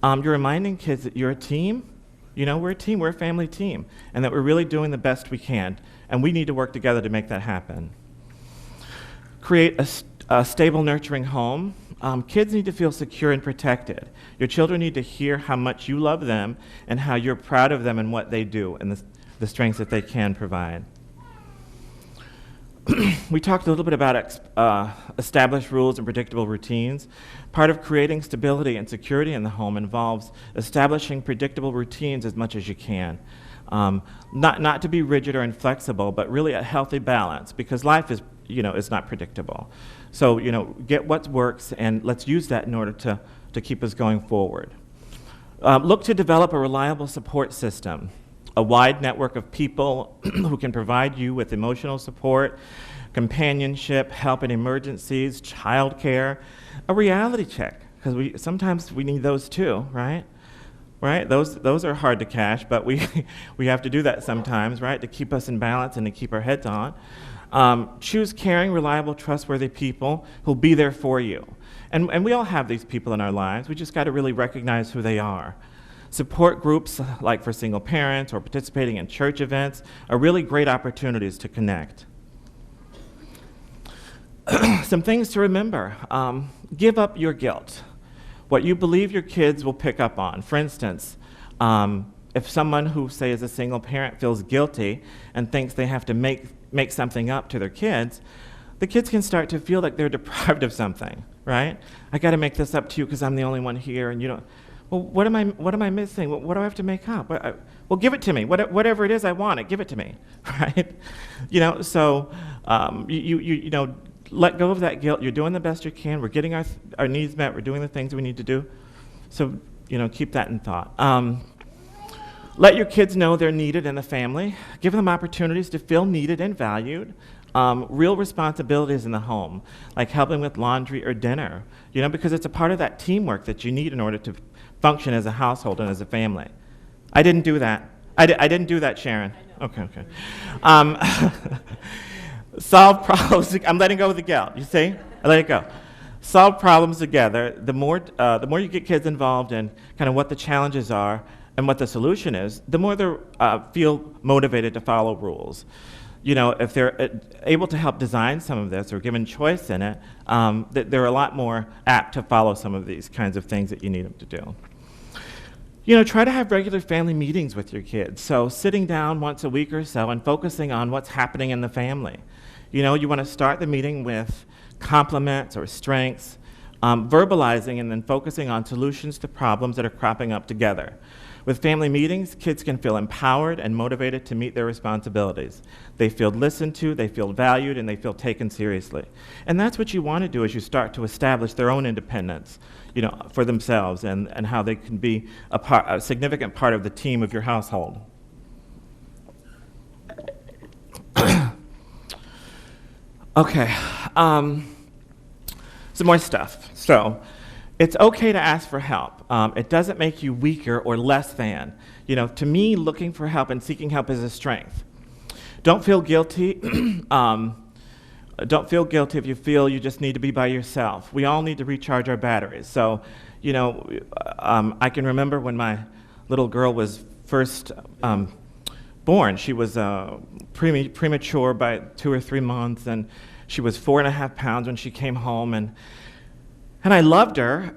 You're reminding kids that you're a team. We're a team, we're a family team, and that we're really doing the best we can, and we need to work together to make that happen. Create a stable, nurturing home. Kids need to feel secure and protected. Your children need to hear how much you love them and how you're proud of them and what they do and the strengths that they can provide. We talked a little bit about established rules and predictable routines. Part of creating stability and security in the home involves establishing predictable routines as much as you can. Not to be rigid or inflexible, but really a healthy balance, because life is, is not predictable. So, get what works and let's use that in order to keep us going forward. Look to develop a reliable support system. A wide network of people who can provide you with emotional support, companionship, help in emergencies, childcare, a reality check, because sometimes we need those too, right? Right? Those are hard to cash, but we have to do that sometimes, right, to keep us in balance and to keep our heads on. Choose caring, reliable, trustworthy people who'll be there for you. And we all have these people in our lives. We just got to really recognize who they are. Support groups, like for single parents or participating in church events, are really great opportunities to connect. Some things to remember. Give up your guilt. What you believe your kids will pick up on. For instance, if someone who, say, is a single parent feels guilty and thinks they have to make something up to their kids, the kids can start to feel like they're deprived of something, right? I got to make this up to you because I'm the only one here, and you don't. Well, what am I missing? What do I have to make up? Well, give it to me. Whatever it is I want it, give it to me, right? So let go of that guilt. You're doing the best you can. We're getting our needs met. We're doing the things we need to do. So, keep that in thought. Let your kids know they're needed in the family. Give them opportunities to feel needed and valued. Real responsibilities in the home, like helping with laundry or dinner, because it's a part of that teamwork that you need in order to function as a household and as a family. I didn't do that. I didn't do that, Sharon. Okay. Solve problems. I'm letting go of the guilt. You see? I let it go. Solve problems together. The more you get kids involved in kind of what the challenges are and what the solution is, the more they feel motivated to follow rules. If they're able to help design some of this or given choice in it, they're a lot more apt to follow some of these kinds of things that you need them to do. Try to have regular family meetings with your kids. So sitting down once a week or so and focusing on what's happening in the family. You want to start the meeting with compliments or strengths, verbalizing and then focusing on solutions to problems that are cropping up together. With family meetings, kids can feel empowered and motivated to meet their responsibilities. They feel listened to, they feel valued, and they feel taken seriously. And that's what you want to do as you start to establish their own independence, for themselves and how they can be a significant part of the team of your household. Okay, some more stuff. So, it's okay to ask for help. It doesn't make you weaker or less than. To me, looking for help and seeking help is a strength. Don't feel guilty. Don't feel guilty if you feel you just need to be by yourself. We all need to recharge our batteries. So, I can remember when my little girl was first born. She was premature by 2 or 3 months, and she was 4.5 pounds when she came home, and I loved her.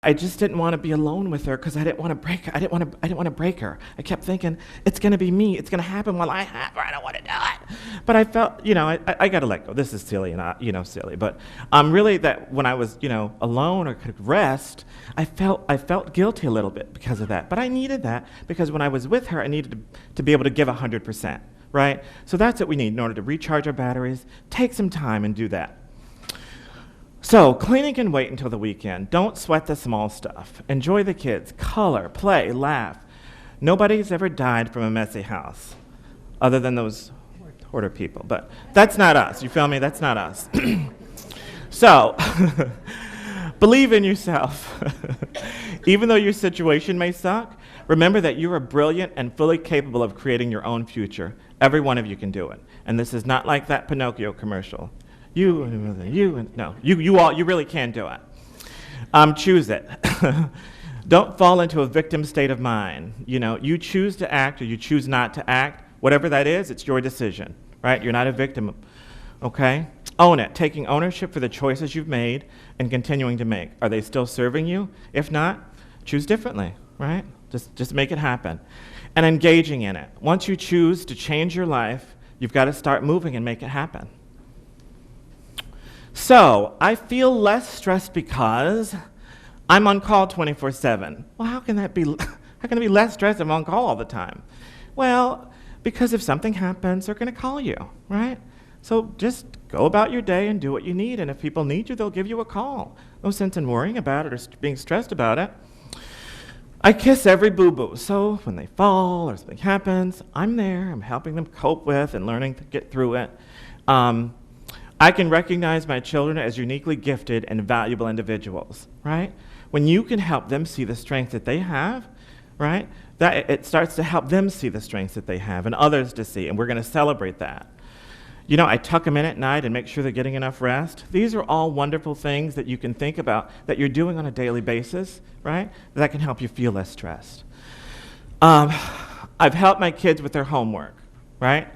I just didn't want to be alone with her because I didn't want to break her. I didn't want to break her. I kept thinking, it's going to be me. It's going to happen while I have her. I don't want to do it. But I felt, I got to let go. This is silly and silly. But really that when I was, alone or could rest, I felt guilty a little bit because of that. But I needed that because when I was with her, I needed to be able to give 100%, right? So that's what we need in order to recharge our batteries. Take some time and do that. So, cleaning can wait until the weekend. Don't sweat the small stuff. Enjoy the kids. Color, play, laugh. Nobody's ever died from a messy house, other than those hoarder people. But that's not us. You feel me? That's not us. So, believe in yourself. Even though your situation may suck, remember that you are brilliant and fully capable of creating your own future. Every one of you can do it. And this is not like that Pinocchio commercial. You really can do it. Choose it. Don't fall into a victim state of mind. You choose to act or you choose not to act. Whatever that is, it's your decision, right? You're not a victim, okay? Own it, taking ownership for the choices you've made and continuing to make. Are they still serving you? If not, choose differently, right? Just make it happen. And engaging in it. Once you choose to change your life, you've got to start moving and make it happen. So, I feel less stressed because I'm on call 24/7. Well, how can that be? How can I be less stressed if I'm on call all the time? Well, because if something happens, they're going to call you, right? So just go about your day and do what you need, and if people need you, they'll give you a call. No sense in worrying about it or being stressed about it. I kiss every boo-boo, so when they fall or something happens, I'm there. I'm helping them cope with and learning to get through it. I can recognize my children as uniquely gifted and valuable individuals, right? When you can help them see the strength that they have, right, that it starts to help them see the strengths that they have and others to see, and we're going to celebrate that. I tuck them in at night and make sure they're getting enough rest. These are all wonderful things that you can think about that you're doing on a daily basis, right, that can help you feel less stressed. I've helped my kids with their homework, right?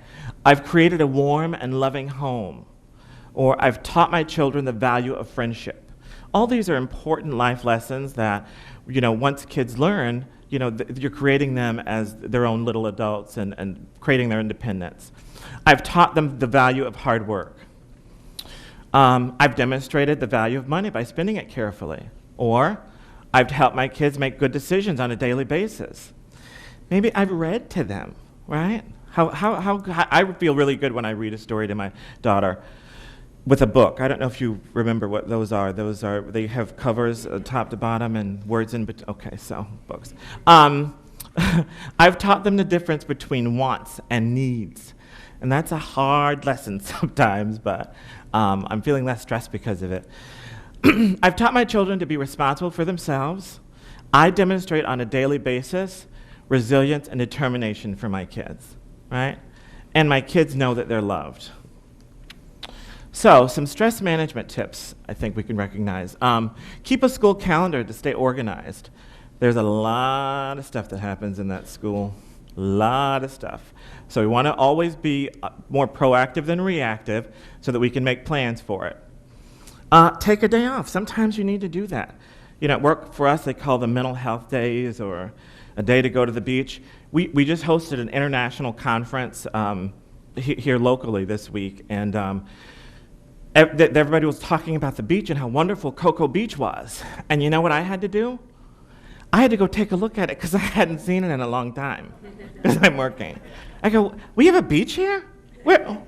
I've created a warm and loving home. Or I've taught my children the value of friendship. All these are important life lessons that, once kids learn, you're creating them as their own little adults and creating their independence. I've taught them the value of hard work. I've demonstrated the value of money by spending it carefully. Or I've helped my kids make good decisions on a daily basis. Maybe I've read to them, right? I feel really good when I read a story to my daughter. With a book. I don't know if you remember what those are. They have covers top to bottom and words in between. Okay, so books. I've taught them the difference between wants and needs. And that's a hard lesson sometimes, but I'm feeling less stressed because of it. I've taught my children to be responsible for themselves. I demonstrate on a daily basis resilience and determination for my kids, right? And my kids know that they're loved. So, some stress management tips I think we can recognize. Keep a school calendar to stay organized. There's a lot of stuff that happens in that school, a lot of stuff. So we want to always be more proactive than reactive so that we can make plans for it. Take a day off. Sometimes you need to do that. At work for us, they call them mental health days or a day to go to the beach. We just hosted an international conference here locally this week, and everybody was talking about the beach and how wonderful Cocoa Beach was. And you know what I had to do? I had to go take a look at it because I hadn't seen it in a long time because I'm working. I go, we have a beach here? Where?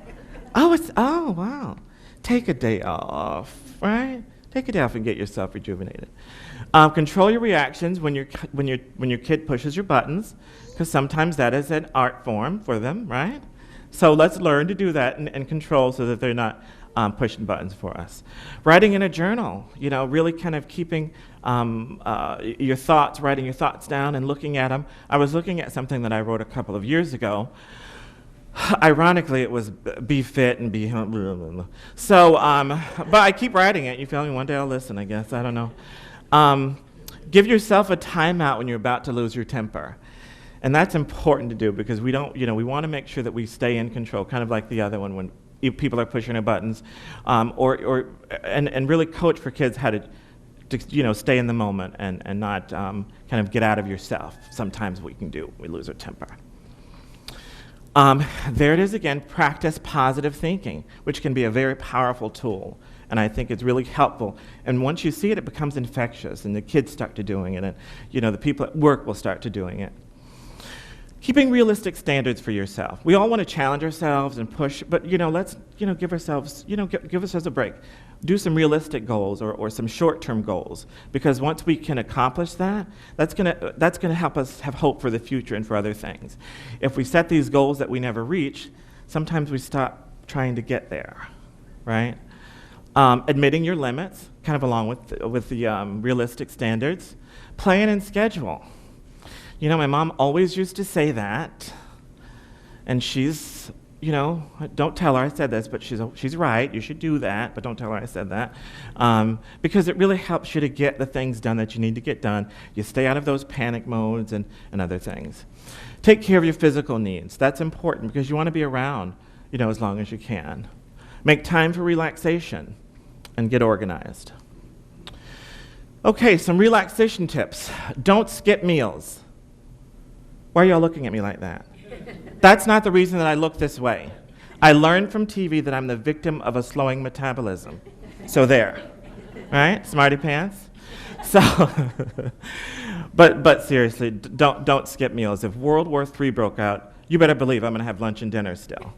Oh, wow. Take a day off, right? Take a day off and get yourself rejuvenated. Control your reactions when your kid pushes your buttons, because sometimes that is an art form for them, right? So let's learn to do that and control so that they're not pushing buttons for us. Writing in a journal, really kind of keeping your thoughts, writing your thoughts down and looking at them. I was looking at something that I wrote a couple of years ago. Ironically, it was be fit and be, blah, blah, blah. So, but I keep writing it. You feel me? One day I'll listen, I guess. I don't know. Give yourself a timeout when you're about to lose your temper. And that's important to do because we don't, we want to make sure that we stay in control, kind of like the other one when people are pushing their buttons, and really coach for kids how to stay in the moment and not kind of get out of yourself. Sometimes we lose our temper. There it is again, practice positive thinking, which can be a very powerful tool. And I think it's really helpful. And once you see it, it becomes infectious, and the kids start to doing it, and the people at work will start to doing it. Keeping realistic standards for yourself. We all want to challenge ourselves and push, but let's give ourselves a break. Do some realistic goals or some short-term goals, because once we can accomplish that, that's gonna help us have hope for the future and for other things. If we set these goals that we never reach, sometimes we stop trying to get there, right? Admitting your limits, kind of along with the realistic standards. Plan and schedule. My mom always used to say that, and she's, don't tell her I said this, but she's right. You should do that, but don't tell her I said that, because it really helps you to get the things done that you need to get done. You stay out of those panic modes and other things. Take care of your physical needs. That's important because you want to be around, as long as you can. Make time for relaxation and get organized. Okay, some relaxation tips. Don't skip meals. Why are y'all looking at me like that? That's not the reason that I look this way. I learned from TV that I'm the victim of a slowing metabolism. So there, right? Smarty pants. So, but seriously, don't skip meals. If World War III broke out, you better believe I'm going to have lunch and dinner still.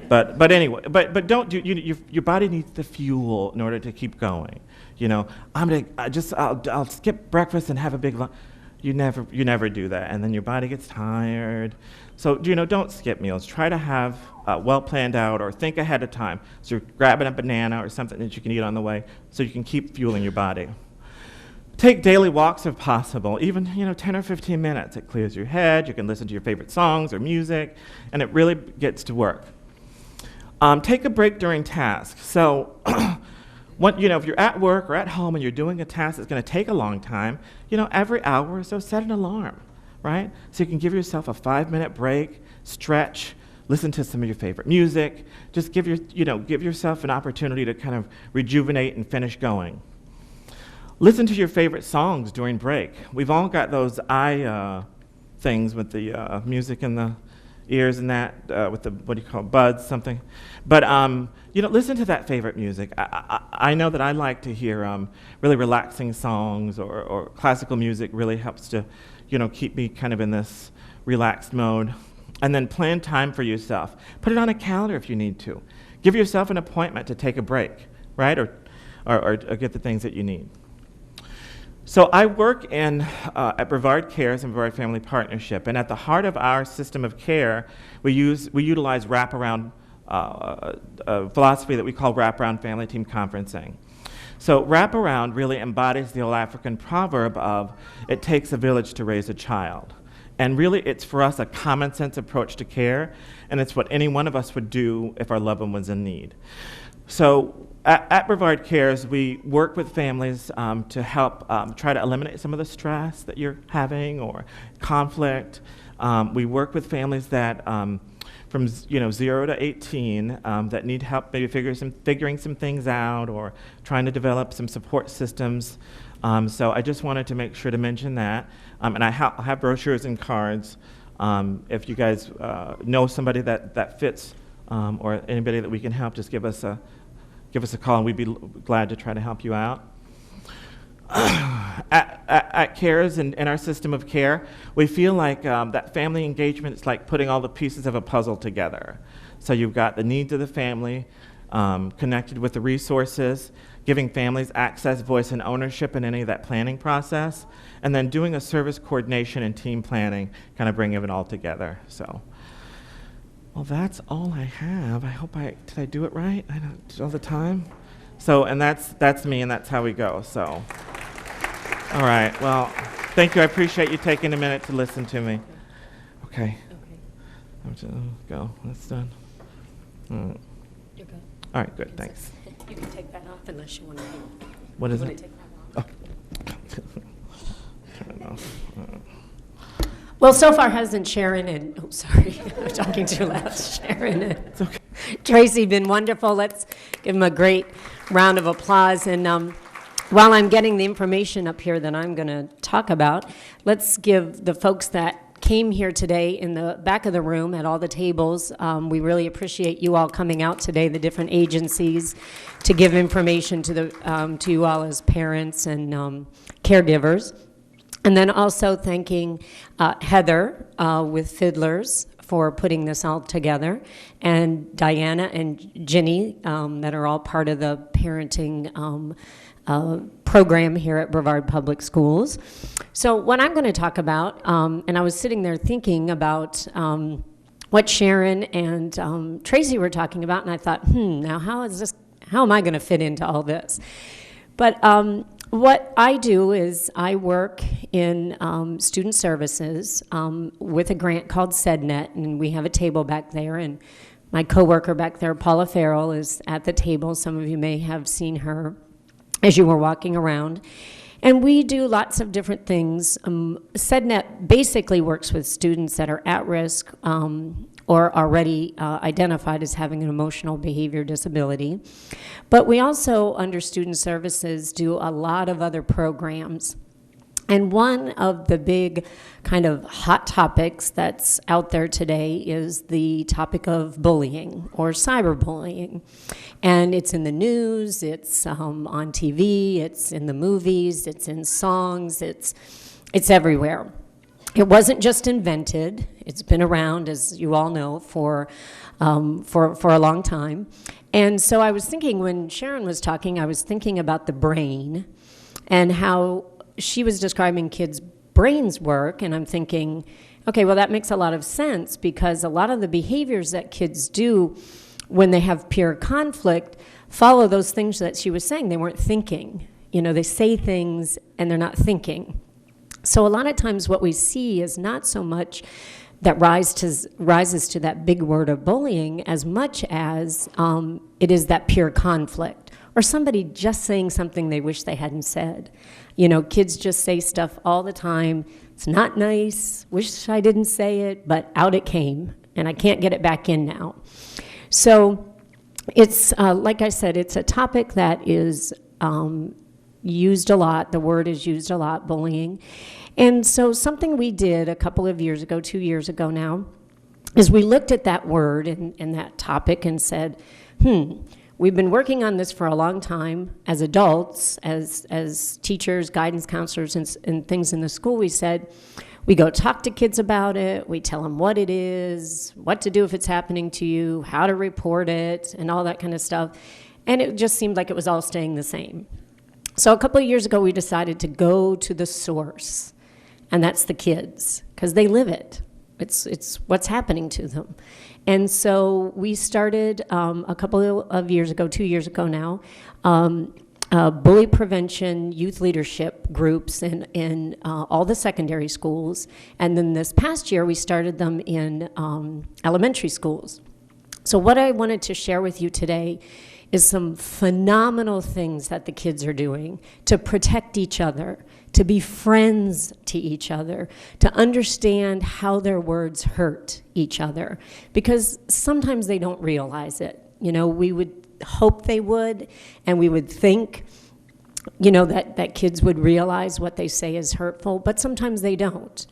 But anyway, but don't do. Your body needs the fuel in order to keep going. I'll skip breakfast and have a big lunch. You never do that, and then your body gets tired. So don't skip meals. Try to have well planned out, or think ahead of time. So you're grabbing a banana or something that you can eat on the way, so you can keep fueling your body. Take daily walks if possible, even 10 or 15 minutes. It clears your head. You can listen to your favorite songs or music, and it really gets to work. Take a break during tasks. So. If you're at work or at home and you're doing a task that's going to take a long time, every hour or so, set an alarm, right? So you can give yourself a 5-minute break, stretch, listen to some of your favorite music. Just give yourself an opportunity to kind of rejuvenate and finish going. Listen to your favorite songs during break. We've all got those things with the music in the ears and that, with the, buds, something. But, listen to that favorite music. I know that I like to hear really relaxing songs or classical music really helps to, keep me kind of in this relaxed mode. And then plan time for yourself. Put it on a calendar if you need to. Give yourself an appointment to take a break, right? Or get the things that you need. So I work at Brevard Cares and Brevard Family Partnership, and at the heart of our system of care, we utilize wraparound philosophy that we call wraparound family team conferencing. So wraparound really embodies the old African proverb of, it takes a village to raise a child. And really it's for us a common sense approach to care, and it's what any one of us would do if our loved one was in need. So at Brevard Cares, we work with families to help try to eliminate some of the stress that you're having or conflict. We work with families that from 0 to 18 that need help maybe figuring some things out or trying to develop some support systems. So I just wanted to make sure to mention that. And I have brochures and cards. If you guys know somebody that fits or anybody that we can help, just give us a call, and we'd be glad to try to help you out. At CARES and in our system of care, we feel like that family engagement is like putting all the pieces of a puzzle together. So you've got the needs of the family connected with the resources, giving families access, voice, and ownership in any of that planning process, and then doing a service coordination and team planning, kind of bringing it all together. So Well, that's all I have. I hope did I do it right? I don't all the time. So, and that's me, and that's how we go. So, all right. Well, thank you. I appreciate you taking a minute to listen to me. Okay. I'm just go. That's done. All right. You're good. All right. Good. Thanks. You can take that off unless you want to. What is Want it? to take that off? Turn it off. Well, so far hasn't Sharon and, oh, sorry, I'm talking too loud. Sharon and Tracy been wonderful. Let's give them a great round of applause. And while I'm getting the information up here that I'm going to talk about, let's give the folks that came here today in the back of the room at all the tables. We really appreciate you all coming out today, the different agencies, to give information to you all as parents and caregivers. And then also thanking Heather with Fiddlers for putting this all together, and Diana and Ginny that are all part of the parenting program here at Brevard Public Schools. So what I'm going to talk about, and I was sitting there thinking about what Sharon and Tracy were talking about, and I thought, now how am I going to fit into all this? But what I do is I work in student services with a grant called SEDNet, and we have a table back there, and my coworker back there, Paula Farrell, is at the table. Some of you may have seen her as you were walking around. And we do lots of different things. SEDNet basically works with students that are at risk or already identified as having an emotional behavior disability. But we also, under student services, do a lot of other programs. And one of the big kind of hot topics that's out there today is the topic of bullying or cyberbullying. And it's in the news, it's on TV, it's in the movies, it's in songs, it's everywhere. It wasn't just invented. It's been around, as you all know, for a long time. And so I was thinking, when Sharon was talking, I was thinking about the brain and how she was describing kids' brains work, and I'm thinking, okay, well, that makes a lot of sense, because a lot of the behaviors that kids do when they have peer conflict follow those things that she was saying. They weren't thinking. You know, they say things and they're not thinking. So a lot of times what we see is not so much that rises to that big word of bullying as much as it is that peer conflict, or somebody just saying something they wish they hadn't said. You know, kids just say stuff all the time. It's not nice, wish I didn't say it, but out it came, and I can't get it back in now. So it's, like I said, it's a topic that is used a lot. The word is used a lot, bullying. And so something we did a couple of years ago, 2 years ago now, is we looked at that word and that topic and said, we've been working on this for a long time as adults, as teachers, guidance counselors, and things in the school. We said, we go talk to kids about it, we tell them what it is, what to do if it's happening to you, how to report it, and all that kind of stuff. And it just seemed like it was all staying the same. So a couple of years ago, we decided to go to the source, and that's the kids, because they live it. It's what's happening to them. And so we started a couple of years ago, 2 years ago now, bully prevention youth leadership groups in all the secondary schools. And then this past year, we started them in elementary schools. So what I wanted to share with you today is some phenomenal things that the kids are doing to protect each other, to be friends to each other, to understand how their words hurt each other, because sometimes they don't realize it. You know, we would hope they would, and we would think, you know, that kids would realize what they say is hurtful, but sometimes they don't.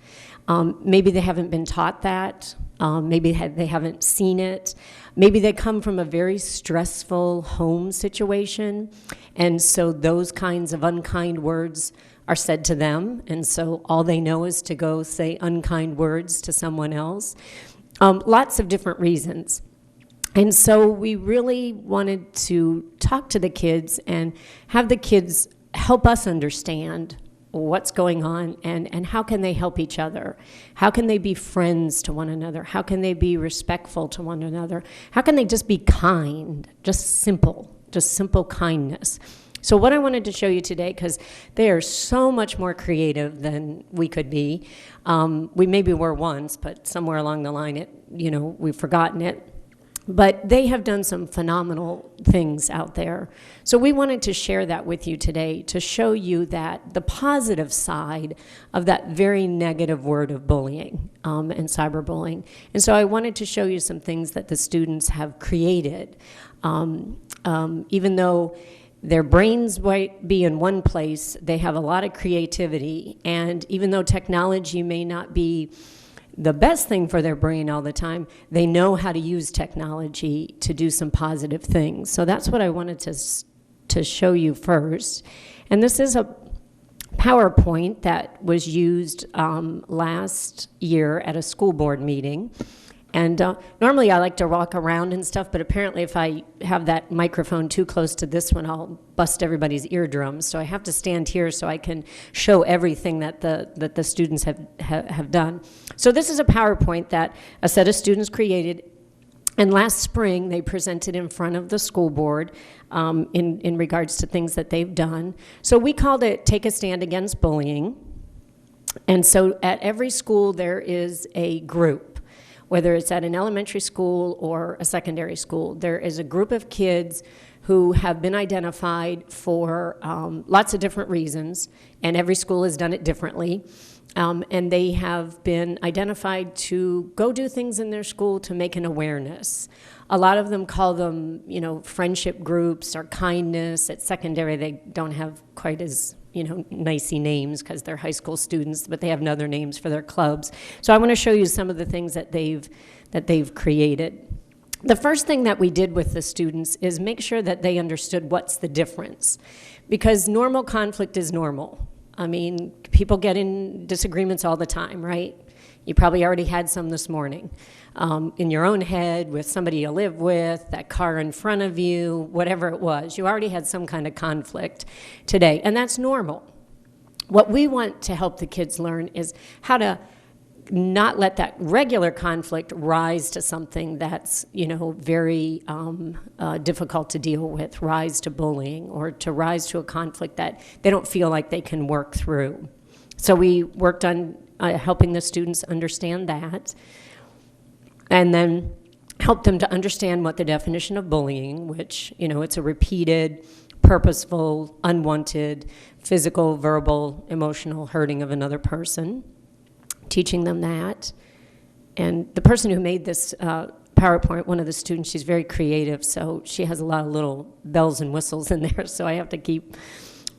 Maybe they haven't been taught that. Maybe they haven't seen it. Maybe they come from a very stressful home situation, and so those kinds of unkind words are said to them, and so all they know is to go say unkind words to someone else. Lots of different reasons. And so we really wanted to talk to the kids and have the kids help us understand what's going on and how can they help each other? How can they be friends to one another? How can they be respectful to one another? How can they just be kind, just simple kindness? So what I wanted to show you today, because they are so much more creative than we could be. We maybe were once, but somewhere along the line, we've forgotten it. But they have done some phenomenal things out there. So we wanted to share that with you today to show you that the positive side of that very negative word of bullying and cyberbullying. And so I wanted to show you some things that the students have created. Even though their brains might be in one place, they have a lot of creativity. And even though technology may not be the best thing for their brain all the time, they know how to use technology to do some positive things. So that's what I wanted to show you first. And this is a PowerPoint that was used last year at a school board meeting. And normally I like to walk around and stuff, but apparently if I have that microphone too close to this one, I'll bust everybody's eardrums. So I have to stand here so I can show everything that the students have done. So this is a PowerPoint that a set of students created. And last spring, they presented in front of the school board in regards to things that they've done. So we called it Take a Stand Against Bullying. And so at every school, there is a group. Whether it's at an elementary school or a secondary school, there is a group of kids who have been identified for lots of different reasons, and every school has done it differently. And they have been identified to go do things in their school to make an awareness. A lot of them call them, friendship groups or kindness. At secondary, they don't have quite as nicey names because they're high school students, but they have other names for their clubs. So I want to show you some of the things that they've created. The first thing that we did with the students is make sure that they understood what's the difference, because normal conflict is normal. I mean, people get in disagreements all the time, right? You probably already had some this morning. In your own head, with somebody you live with, that car in front of you, whatever it was. You already had some kind of conflict today, and that's normal. What we want to help the kids learn is how to not let that regular conflict rise to something that's, very difficult to deal with, rise to bullying, or to rise to a conflict that they don't feel like they can work through. So we worked on helping the students understand that, and then help them to understand what the definition of bullying, which, it's a repeated, purposeful, unwanted, physical, verbal, emotional hurting of another person, teaching them that. And the person who made this PowerPoint, one of the students, she's very creative, so she has a lot of little bells and whistles in there, so I have to keep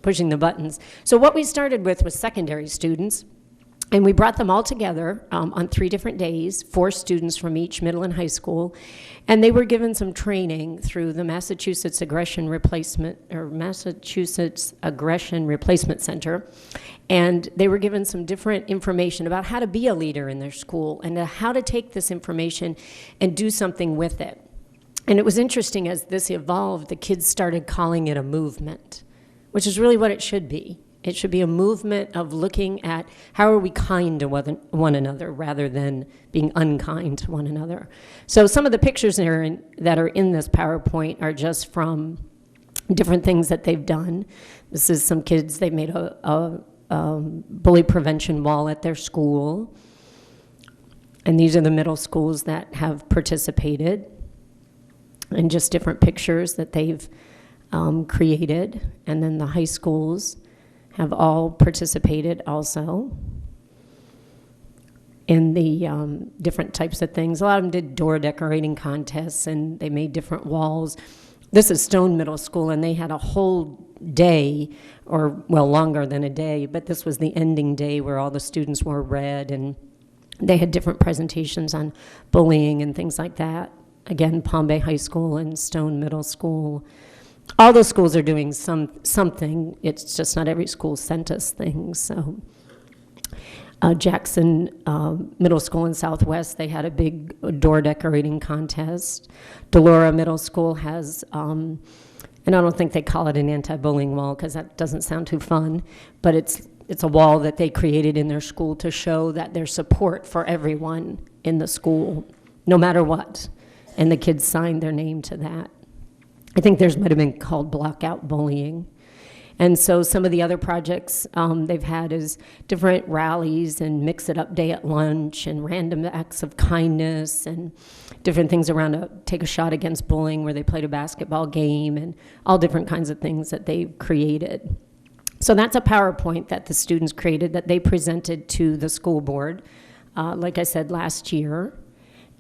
pushing the buttons. So what we started with was secondary students. And we brought them all together on 3 different days, 4 students from each middle and high school, and they were given some training through the Massachusetts Aggression Replacement Center, and they were given some different information about how to be a leader in their school and how to take this information and do something with it. And it was interesting, as this evolved, the kids started calling it a movement, which is really what it should be. It should be a movement of looking at how are we kind to one another rather than being unkind to one another. So some of the pictures that are in this PowerPoint are just from different things that they've done. This is some kids, they made a bully prevention wall at their school. And these are the middle schools that have participated, and just different pictures that they've created. And then the high schools have all participated also in the different types of things. A lot of them did door decorating contests, and they made different walls. This is Stone Middle School, and they had a whole day, or, well, longer than a day, but this was the ending day where all the students wore red, and they had different presentations on bullying and things like that. Again, Palm Bay High School and Stone Middle School. All those schools are doing something. It's just not every school sent us things. So Jackson Middle School in Southwest, they had a big door decorating contest. Delora Middle School has, and I don't think they call it an anti-bullying wall because that doesn't sound too fun, but it's it's a wall that they created in their school to show that there's support for everyone in the school, no matter what. And the kids signed their name to that. I think theirs might have been called Blockout Bullying. And so some of the other projects they've had is different rallies and mix-it-up day at lunch and random acts of kindness and different things around take a shot against bullying, where they played a basketball game, and all different kinds of things that they've created. So that's a PowerPoint that the students created that they presented to the school board, like I said, last year.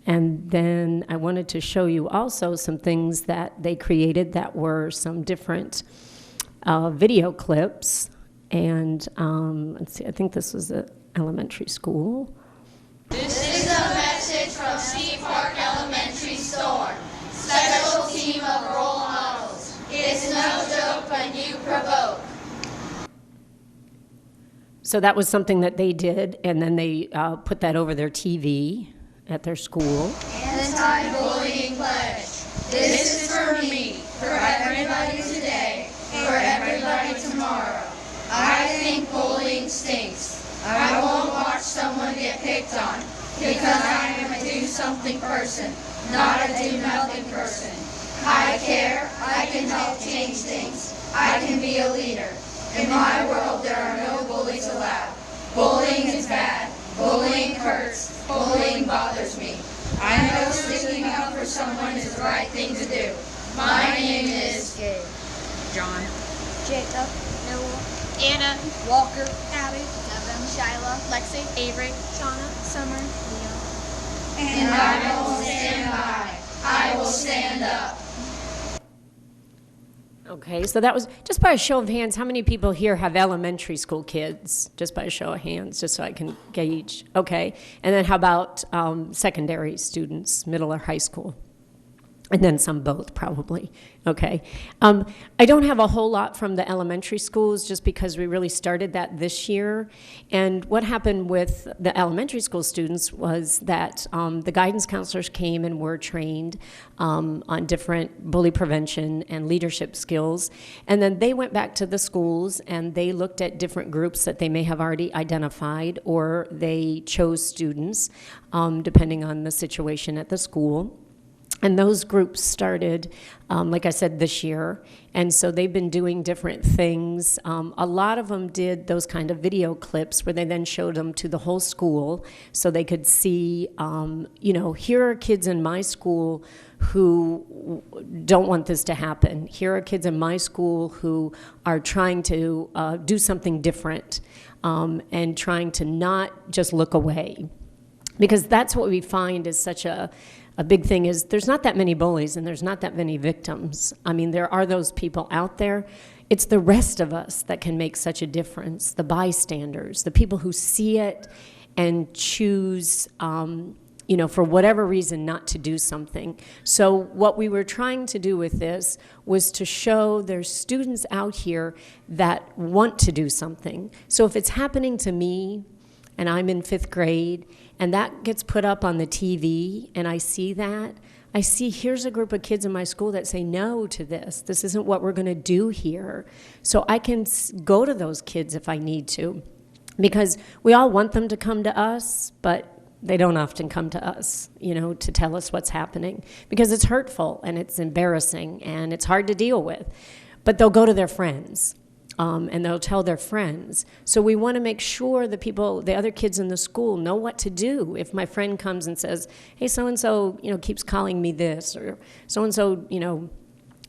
And then I wanted to show you also some things that they created that were some different video clips. And let's see, I think this was an elementary school. This is a message from Steve Park Elementary Storm, special team of role models. It's no joke when you provoke. So that was something that they did, and then they put that over their TV at their school. Anti-bullying pledge. This is for me, for everybody today, for everybody tomorrow. I think bullying stinks. I won't watch someone get picked on, because I am a do-something person, not a do-nothing person. I care, I can help change things, I can be a leader. In my world, there are no bullies allowed. Bullying is bad, bullying hurts, bullying bothers me. I know sticking up for someone is the right thing to do. My name is Gabe, John, Jacob, Noah, Anna, Walker, Abby, Devin, Shyla, Lexi, Avery, Shauna, Summer, Leo. and I won't stand by. I will stand up. Okay, so that was, just by a show of hands, how many people here have elementary school kids? Just by a show of hands, just so I can gauge. Okay, and then how about secondary students, middle or high school? And then some both, probably. Okay. I don't have a whole lot from the elementary schools, just because we really started that this year. And what happened with the elementary school students was that the guidance counselors came and were trained on different bully prevention and leadership skills. And then they went back to the schools and they looked at different groups that they may have already identified, or they chose students, depending on the situation at the school. And those groups started, like I said, this year. And so they've been doing different things. A lot of them did those kind of video clips where they then showed them to the whole school so they could see, here are kids in my school who don't want this to happen. Here are kids in my school who are trying to do something different and trying to not just look away. Because that's what we find is such a big thing, is there's not that many bullies and there's not that many victims. I mean, there are those people out there. It's the rest of us that can make such a difference, the bystanders, the people who see it and choose, for whatever reason, not to do something. So what we were trying to do with this was to show there's students out here that want to do something. So if it's happening to me, and I'm in 5th grade, and that gets put up on the TV, and I see that, I see here's a group of kids in my school that say no to this. This isn't what we're going to do here. So I can go to those kids if I need to, because we all want them to come to us, but they don't often come to us, to tell us what's happening, because it's hurtful and it's embarrassing and it's hard to deal with. But they'll go to their friends. And they'll tell their friends. So we want to make sure the other kids in the school know what to do. If my friend comes and says, hey, so-and-so, keeps calling me this, or so-and-so,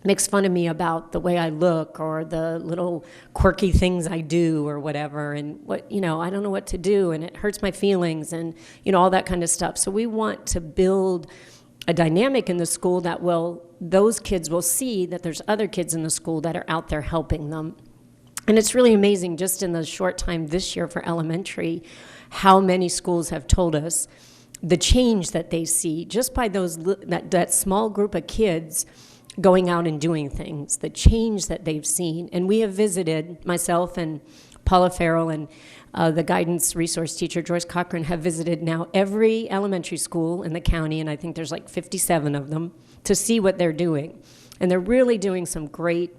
makes fun of me about the way I look or the little quirky things I do or whatever, and I don't know what to do, and it hurts my feelings, and, all that kind of stuff. So we want to build a dynamic in the school that those kids will see that there's other kids in the school that are out there helping them. And it's really amazing, just in the short time this year for elementary, how many schools have told us the change that they see just by that small group of kids going out and doing things, the change that they've seen. And we have visited, myself and Paula Farrell and the guidance resource teacher, Joyce Cochran, have visited now every elementary school in the county, and I think there's like 57 of them, to see what they're doing. And they're really doing some great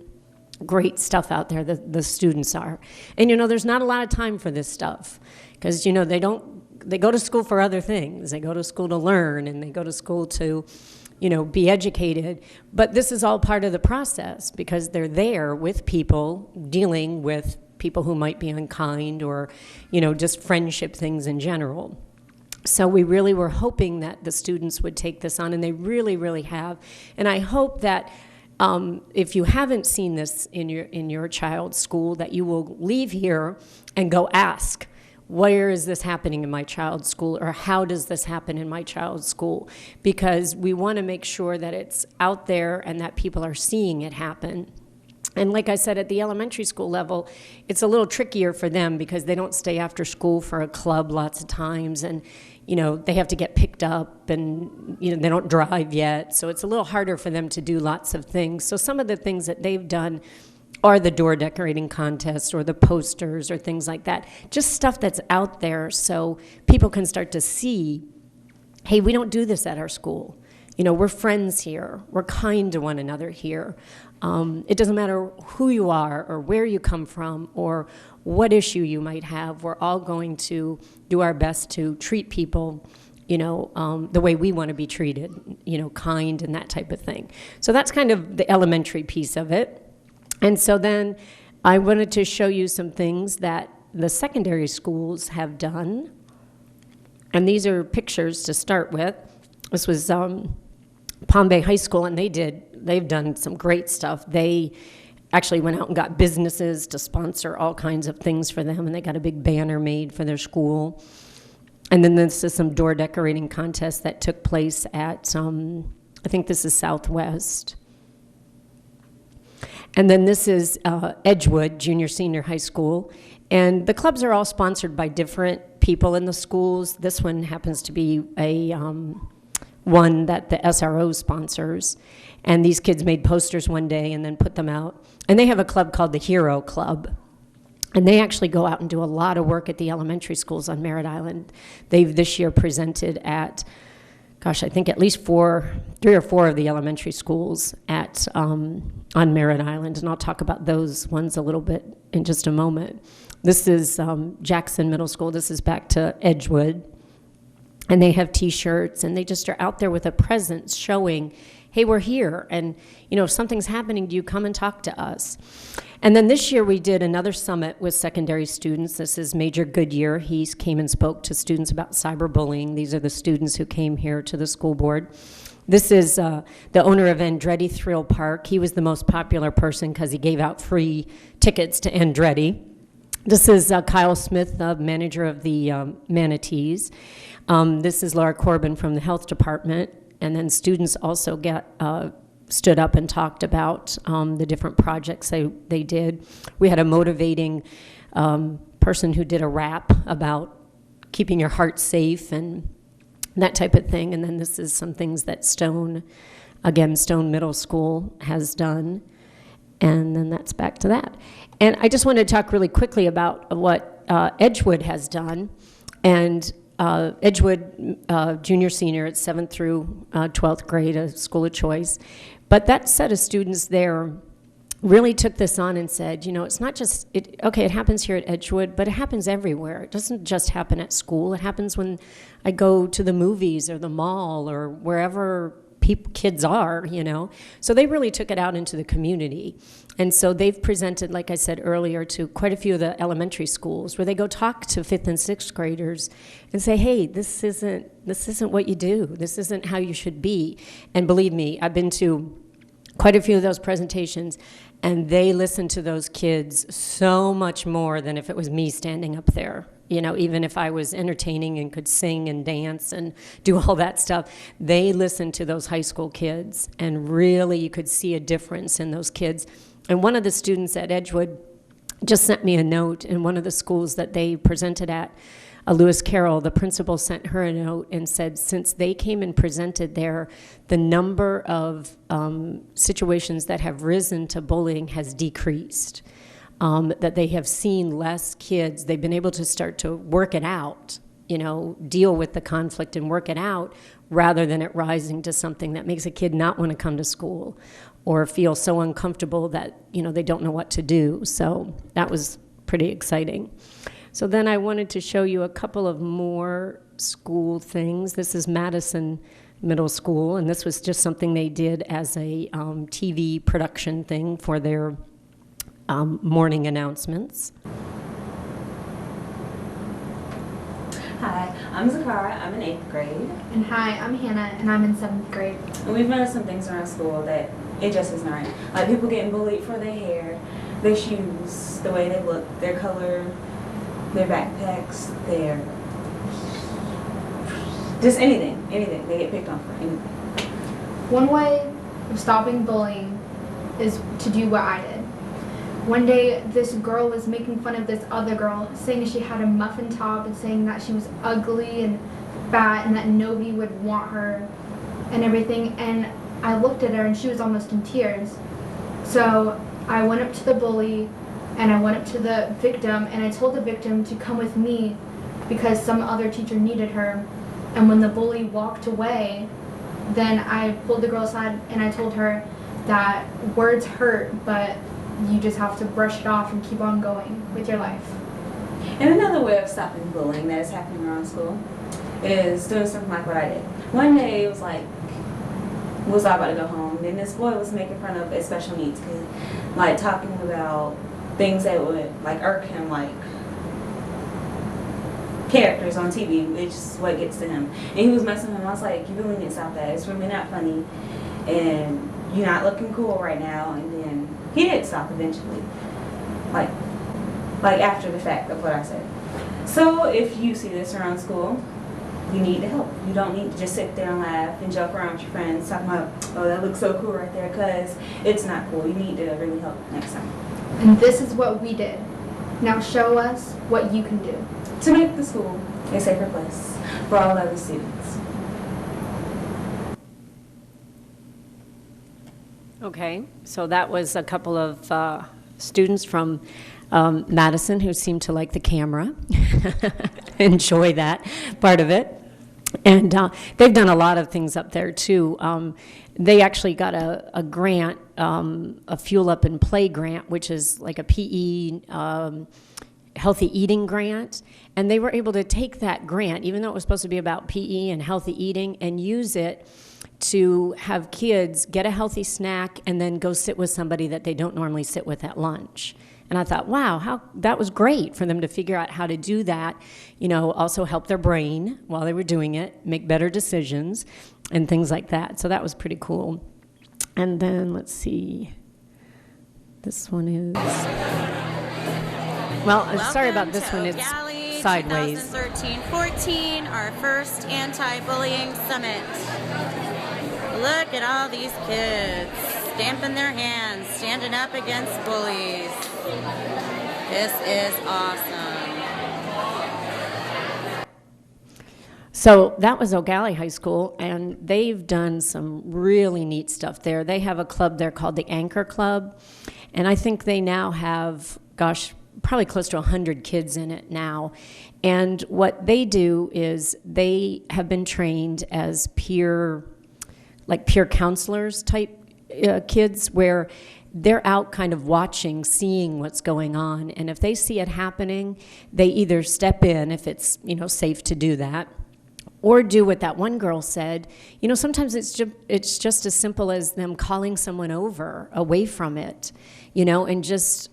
great stuff out there, the students are. And, there's not a lot of time for this stuff because, they go to school for other things. They go to school to learn, and they go to school to, be educated. But this is all part of the process because they're there with people, dealing with people who might be unkind or, just friendship things in general. So we really were hoping that the students would take this on, and they really, really have. And I hope that if you haven't seen this in your child's school, that you will leave here and go ask, where is this happening in my child's school, or how does this happen in my child's school? Because we want to make sure that it's out there and that people are seeing it happen. And like I said, at the elementary school level, it's a little trickier for them because they don't stay after school for a club lots of times, and they have to get picked up, and they don't drive yet, so it's a little harder for them to do lots of things. So some of the things that they've done are the door decorating contest or the posters or things like that, just stuff that's out there so people can start to see, hey, we don't do this at our school. We're friends here. We're kind to one another here. It doesn't matter who you are or where you come from or what issue you might have. We're all going to do our best to treat people, the way we want to be treated, kind and that type of thing. So that's kind of the elementary piece of it. And so then I wanted to show you some things that the secondary schools have done. And these are pictures to start with. This was Palm Bay High School, and they've done some great stuff. They actually went out and got businesses to sponsor all kinds of things for them, and they got a big banner made for their school. And then this is some door decorating contest that took place at, I think this is Southwest. And then this is Edgewood Junior Senior High School. And the clubs are all sponsored by different people in the schools. This one happens to be a one that the SRO sponsors. And these kids made posters one day and then put them out. And they have a club called the Hero Club. And they actually go out and do a lot of work at the elementary schools on Merritt Island. They've this year presented at, I think at least 3 or 4 of the elementary schools at on Merritt Island. And I'll talk about those ones a little bit in just a moment. This is Jackson Middle School. This is back to Edgewood. And they have T-shirts, and they just are out there with a presence showing, hey, we're here. And, if something's happening, do you come and talk to us? And then this year we did another summit with secondary students. This is Major Goodyear. He came and spoke to students about cyberbullying. These are the students who came here to the school board. This is the owner of Andretti Thrill Park. He was the most popular person because he gave out free tickets to Andretti. This is Kyle Smith, the manager of the Manatees. This is Laura Corbin from the health department. And then students also stood up and talked about the different projects they did. We had a motivating person who did a rap about keeping your heart safe and that type of thing. And then this is some things that Stone Middle School has done. And then that's back to that. And I just wanted to talk really quickly about what Edgewood has done. And Edgewood Junior Senior, it's 7th through 12th grade, a school of choice. But that set of students there really took this on and said, it's not just, it happens here at Edgewood, but it happens everywhere. It doesn't just happen at school. It happens when I go to the movies or the mall or wherever kids are, So they really took it out into the community. And so they've presented, like I said earlier, to quite a few of the elementary schools where they go talk to 5th and 6th graders and say, hey, this isn't what you do. This isn't how you should be. And believe me, I've been to quite a few of those presentations, and they listen to those kids so much more than if it was me standing up there. Even if I was entertaining and could sing and dance and do all that stuff, they listened to those high school kids, and really you could see a difference in those kids. And one of the students at Edgewood just sent me a note in one of the schools that they presented at. Lewis Carroll, the principal, sent her a note and said since they came and presented there, the number of situations that have risen to bullying has decreased. That they have seen less kids. They've been able to start to work it out, deal with the conflict and work it out rather than it rising to something that makes a kid not want to come to school or feel so uncomfortable that, they don't know what to do. So that was pretty exciting. So then I wanted to show you a couple of more school things. This is Madison Middle School, and this was just something they did as a TV production thing for their morning announcements. Hi, I'm Zakara. I'm in 8th grade. And hi, I'm Hannah, and I'm in 7th grade. And we've noticed some things around school that it just isn't right. Like people getting bullied for their hair, their shoes, the way they look, their color, their backpacks, their... just anything. They get picked on for anything. One way of stopping bullying is to do what I did. One day, this girl was making fun of this other girl, saying she had a muffin top and saying that she was ugly and fat and that nobody would want her and everything. And I looked at her and she was almost in tears. So I went up to the bully and I went up to the victim and I told the victim to come with me because some other teacher needed her. And when the bully walked away, then I pulled the girl aside and I told her that words hurt, but you just have to brush it off and keep on going with your life. And another way of stopping bullying that is happening around school is doing something like what I did. One day it was like, we was all about to go home, and this boy was making fun of a special needs kid, like talking about things that would like irk him, like characters on TV, which is what gets to him. And he was messing with him. I was like, you really need to stop that. It's really not funny, and you're not looking cool right now. And then he did stop eventually, like after the fact of what I said. So if you see this around school, you need to help. You don't need to just sit there and laugh and joke around with your friends talking about, oh, that looks so cool right there, because it's not cool. You need to really help next time. And this is what we did. Now show us what you can do to make the school a safer place for all other students. Okay, so that was a couple of students from Madison who seemed to like the camera, enjoy that part of it. And they've done a lot of things up there too. They actually got a grant, a Fuel Up and Play grant, which is like a PE healthy eating grant. And they were able to take that grant, even though it was supposed to be about PE and healthy eating, and use it to have kids get a healthy snack and then go sit with somebody that they don't normally sit with at lunch. And I thought, wow, that was great for them to figure out how to do that, also help their brain while they were doing it, make better decisions and things like that. So that was pretty cool. And then let's see, this one is, sorry about this one, it's sideways. 2013-14, our first anti-bullying summit. Look at all these kids stamping their hands, standing up against bullies. This is awesome. So that was O'Galley High School, and they've done some really neat stuff there. They have a club there called the Anchor Club, and I think they now have, probably close to 100 kids in it now. And what they do is they have been trained as peer counselors type kids, where they're out kind of watching, seeing what's going on. And if they see it happening, they either step in if it's, safe to do that, or do what that one girl said. Sometimes it's just as simple as them calling someone over, away from it, and just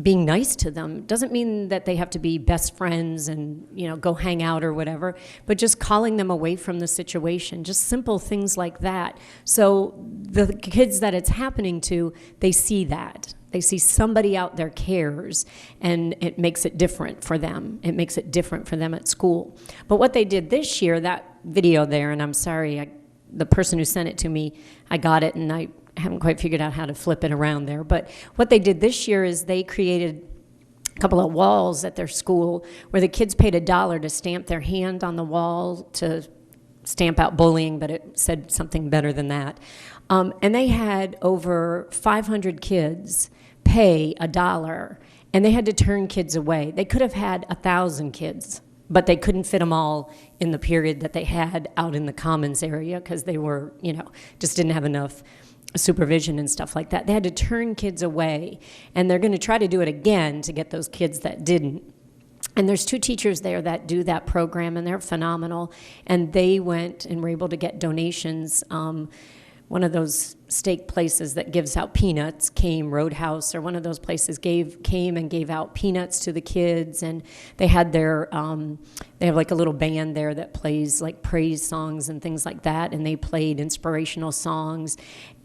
being nice to them. Doesn't mean that they have to be best friends and, go hang out or whatever, but just calling them away from the situation, just simple things like that. So the kids that it's happening to, they see that. They see somebody out there cares, and it makes it different for them. It makes it different for them at school. But what they did this year, that video there, and I'm sorry, the person who sent it to me, I got it and I haven't quite figured out how to flip it around there. But what they did this year is they created a couple of walls at their school where the kids paid $1 to stamp their hand on the wall to stamp out bullying, but it said something better than that. And they had over 500 kids pay $1, and they had to turn kids away. They could have had 1,000 kids, but they couldn't fit them all in the period that they had out in the commons area because they were, just didn't have enough supervision and stuff like that. They had to turn kids away, and they're going to try to do it again to get those kids that didn't. And there's 2 teachers there that do that program, and they're phenomenal. And they went and were able to get donations. One of those steak places that gives out peanuts, Roadhouse, or one of those places came and gave out peanuts to the kids. And they had their, they have like a little band there that plays like praise songs and things like that. And they played inspirational songs.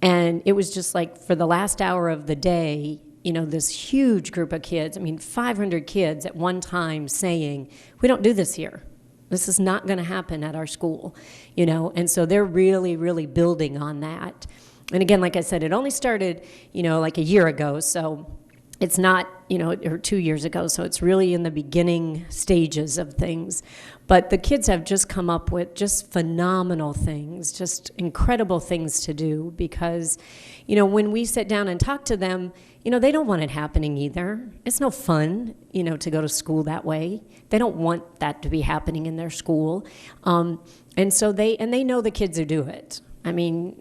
And it was just like for the last hour of the day, you know, this huge group of kids, 500 kids at one time saying, we don't do this here. This is not going to happen at our school, you know, and so they're really, really building on that. And again, like I said, it only started, you know, like a year ago, so it's not, you know, or 2 years ago, so it's really in the beginning stages of things. But the kids have just come up with just phenomenal things, just incredible things to do because, you know, when we sit down and talk to them, you know, they don't want it happening either. It's no fun, you know, to go to school that way. They don't want that to be happening in their school. And so they know the kids who do it. I mean,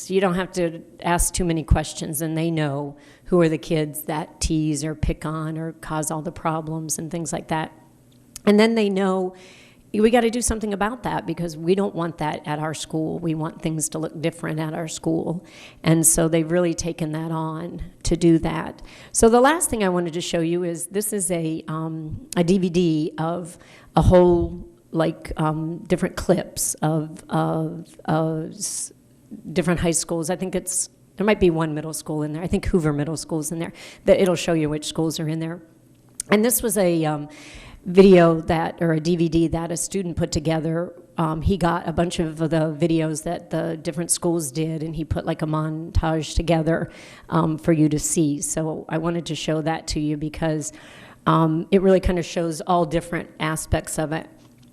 you don't have to ask too many questions, and they know who are the kids that tease or pick on or cause all the problems and things like that. And then they know we got to do something about that because we don't want that at our school. We want things to look different at our school. And so they've really taken that on to do that. So the last thing I wanted to show you is this is a DVD of a whole different clips of different high schools. I think there might be one middle school in there. I think Hoover Middle School's in there. It'll show you which schools are in there. And this was a video or a DVD that a student put together. He got a bunch of the videos that the different schools did, and he put like a montage together for you to see. So I wanted to show that to you because it really kind of shows all different aspects of it.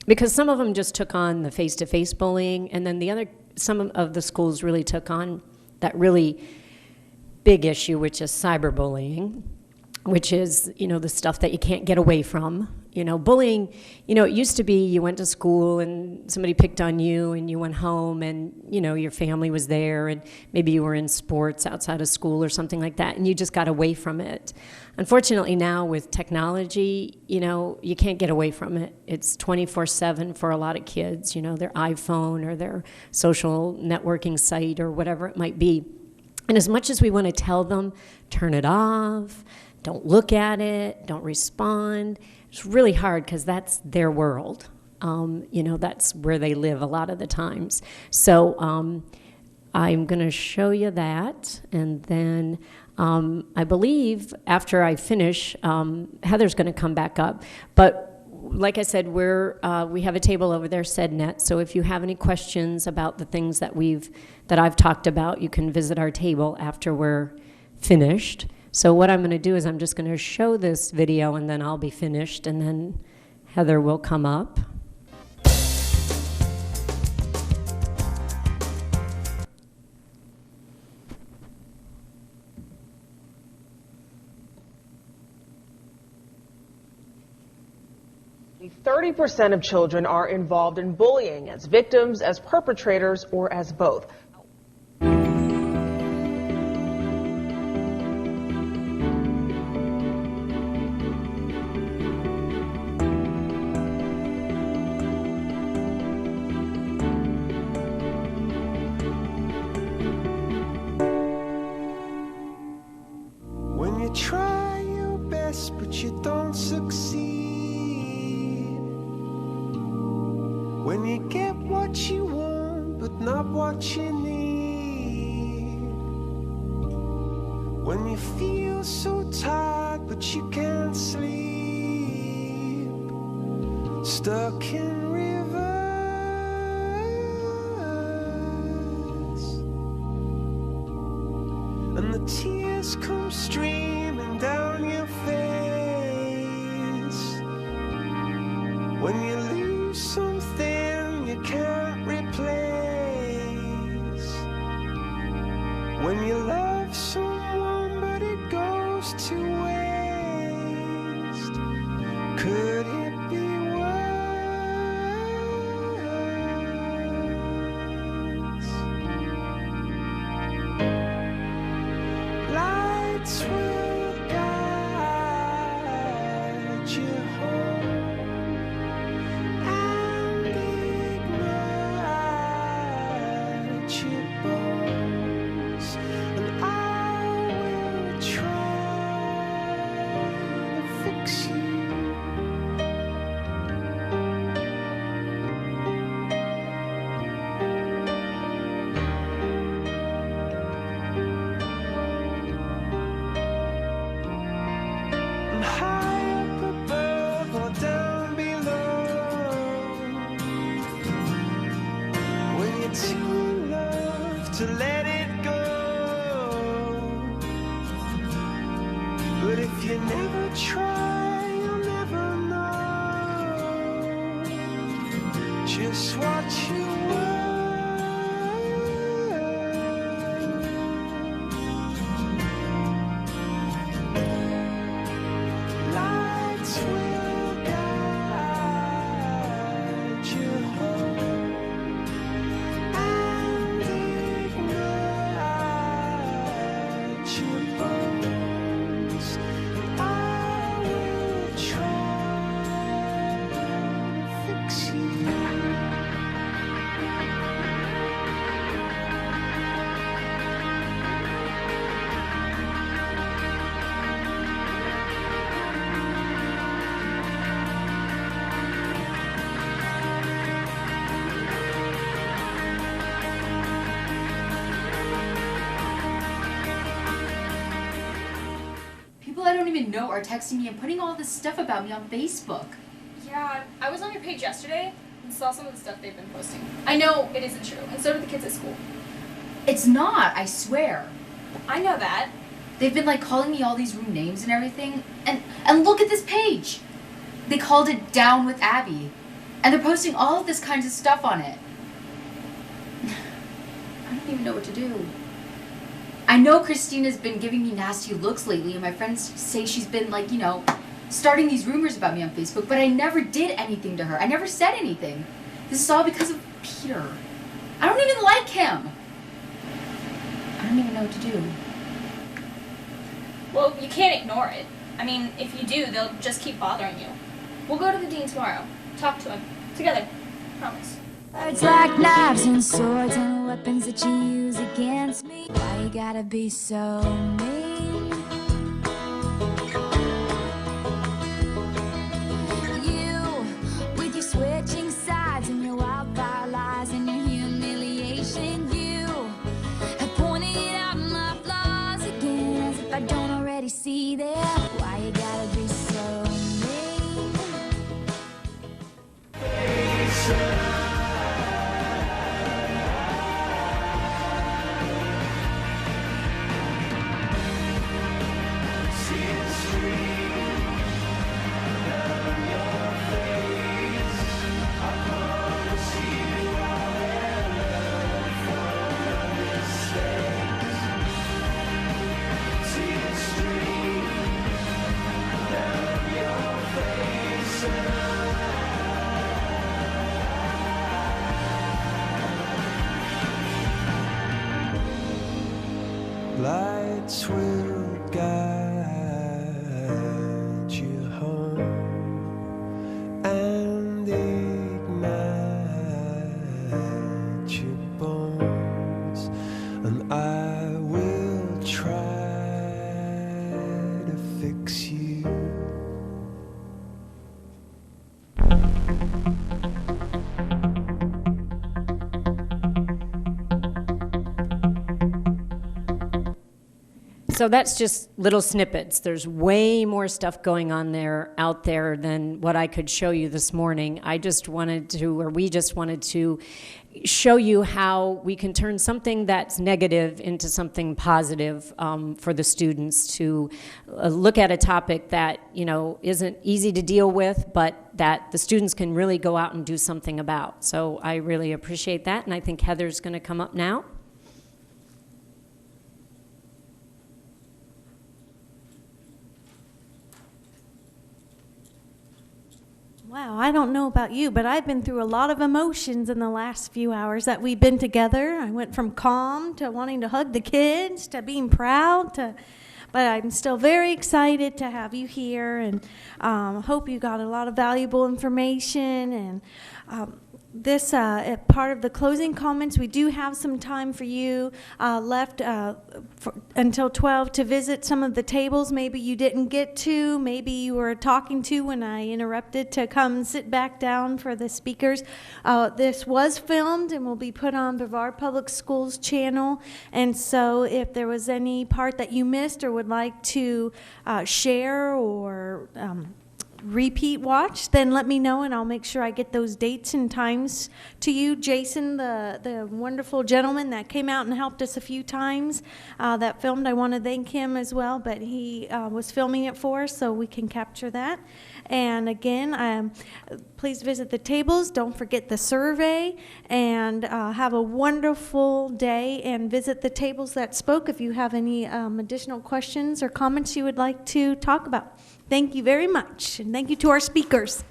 Because some of them just took on the face-to-face bullying, and then some of the schools really took on that really big issue, which is cyberbullying, which is, you know, the stuff that you can't get away from. You know, bullying, you know, it used to be you went to school and somebody picked on you and you went home and, you know, your family was there and maybe you were in sports outside of school or something like that and you just got away from it. Unfortunately now with technology, you know, you can't get away from it. It's 24/7 for a lot of kids, you know, their iPhone or their social networking site or whatever it might be. And as much as we want to tell them, turn it off, don't look at it, don't respond, it's really hard because that's their world. You know, that's where they live a lot of the times. So I'm going to show you that, and then I believe after I finish, Heather's going to come back up. But like I said, we have a table over there, SedNet. So if you have any questions about the things that I've talked about, you can visit our table after we're finished. So what I'm going to do is I'm just going to show this video, and then I'll be finished, and then Heather will come up. Only 30% of children are involved in bullying as victims, as perpetrators, or as both. When you try your best but you don't succeed, when you get what you want but not what you need, when you feel so tired but you can't sleep, stuck in rivers, and the tears come streaming down your face, when you lose something you can't replace, when you love someone but it goes to waste, could it be worse? to let it go. But if you never try, you'll never know just what you want. Lights will guide you home and ignite your bones. I will try to fix you. People I don't even know are texting me and putting all this stuff about me on Facebook. Yeah, I was on your page yesterday and saw some of the stuff they've been posting. I know it isn't true, and so do the kids at school. It's not, I swear. I know that. They've been like calling me all these rude names and everything. And look at this page. They called it Down with Abby. And they're posting all of this kinds of stuff on it. I don't even know what to do. I know Christina's been giving me nasty looks lately, and my friends say she's been like, you know, starting these rumors about me on Facebook, but I never did anything to her. I never said anything. This is all because of Peter. I don't even like him. I don't even know what to do. Well, you can't ignore it. I mean, if you do, they'll just keep bothering you. We'll go to the dean tomorrow. Talk to him. Together. Promise. Words like knives and swords and weapons that you use against me. Why you gotta be so mean? You, with your switching sides and your wildfire lies and your humiliation, you have pointed out my flaws again as if I don't already see them. Why you gotta be so mean? Lights will guide you home and ignite your bones, and I will try to fix you. So that's just little snippets. There's way more stuff going on out there than what I could show you this morning. We just wanted to show you how we can turn something that's negative into something positive for the students to look at a topic that, you know, isn't easy to deal with, but that the students can really go out and do something about. So I really appreciate that, and I think Heather's going to come up now. Wow, I don't know about you, but I've been through a lot of emotions in the last few hours that we've been together. I went from calm to wanting to hug the kids to being proud but I'm still very excited to have you here, and hope you got a lot of valuable information. And this part of the closing comments, we do have some time for you left until 12 to visit some of the tables maybe you didn't get to, maybe you were talking to when I interrupted to come sit back down for the speakers. This was filmed and will be put on Brevard Public Schools channel, and so if there was any part that you missed or would like to share or repeat watch, then let me know and I'll make sure I get those dates and times to you. Jason, the wonderful gentleman that came out and helped us a few times that filmed, I want to thank him as well, but he was filming it for us so we can capture that. And again, please visit the tables. Don't forget the survey, and have a wonderful day, and visit the tables that spoke if you have any additional questions or comments you would like to talk about. Thank you very much, and thank you to our speakers.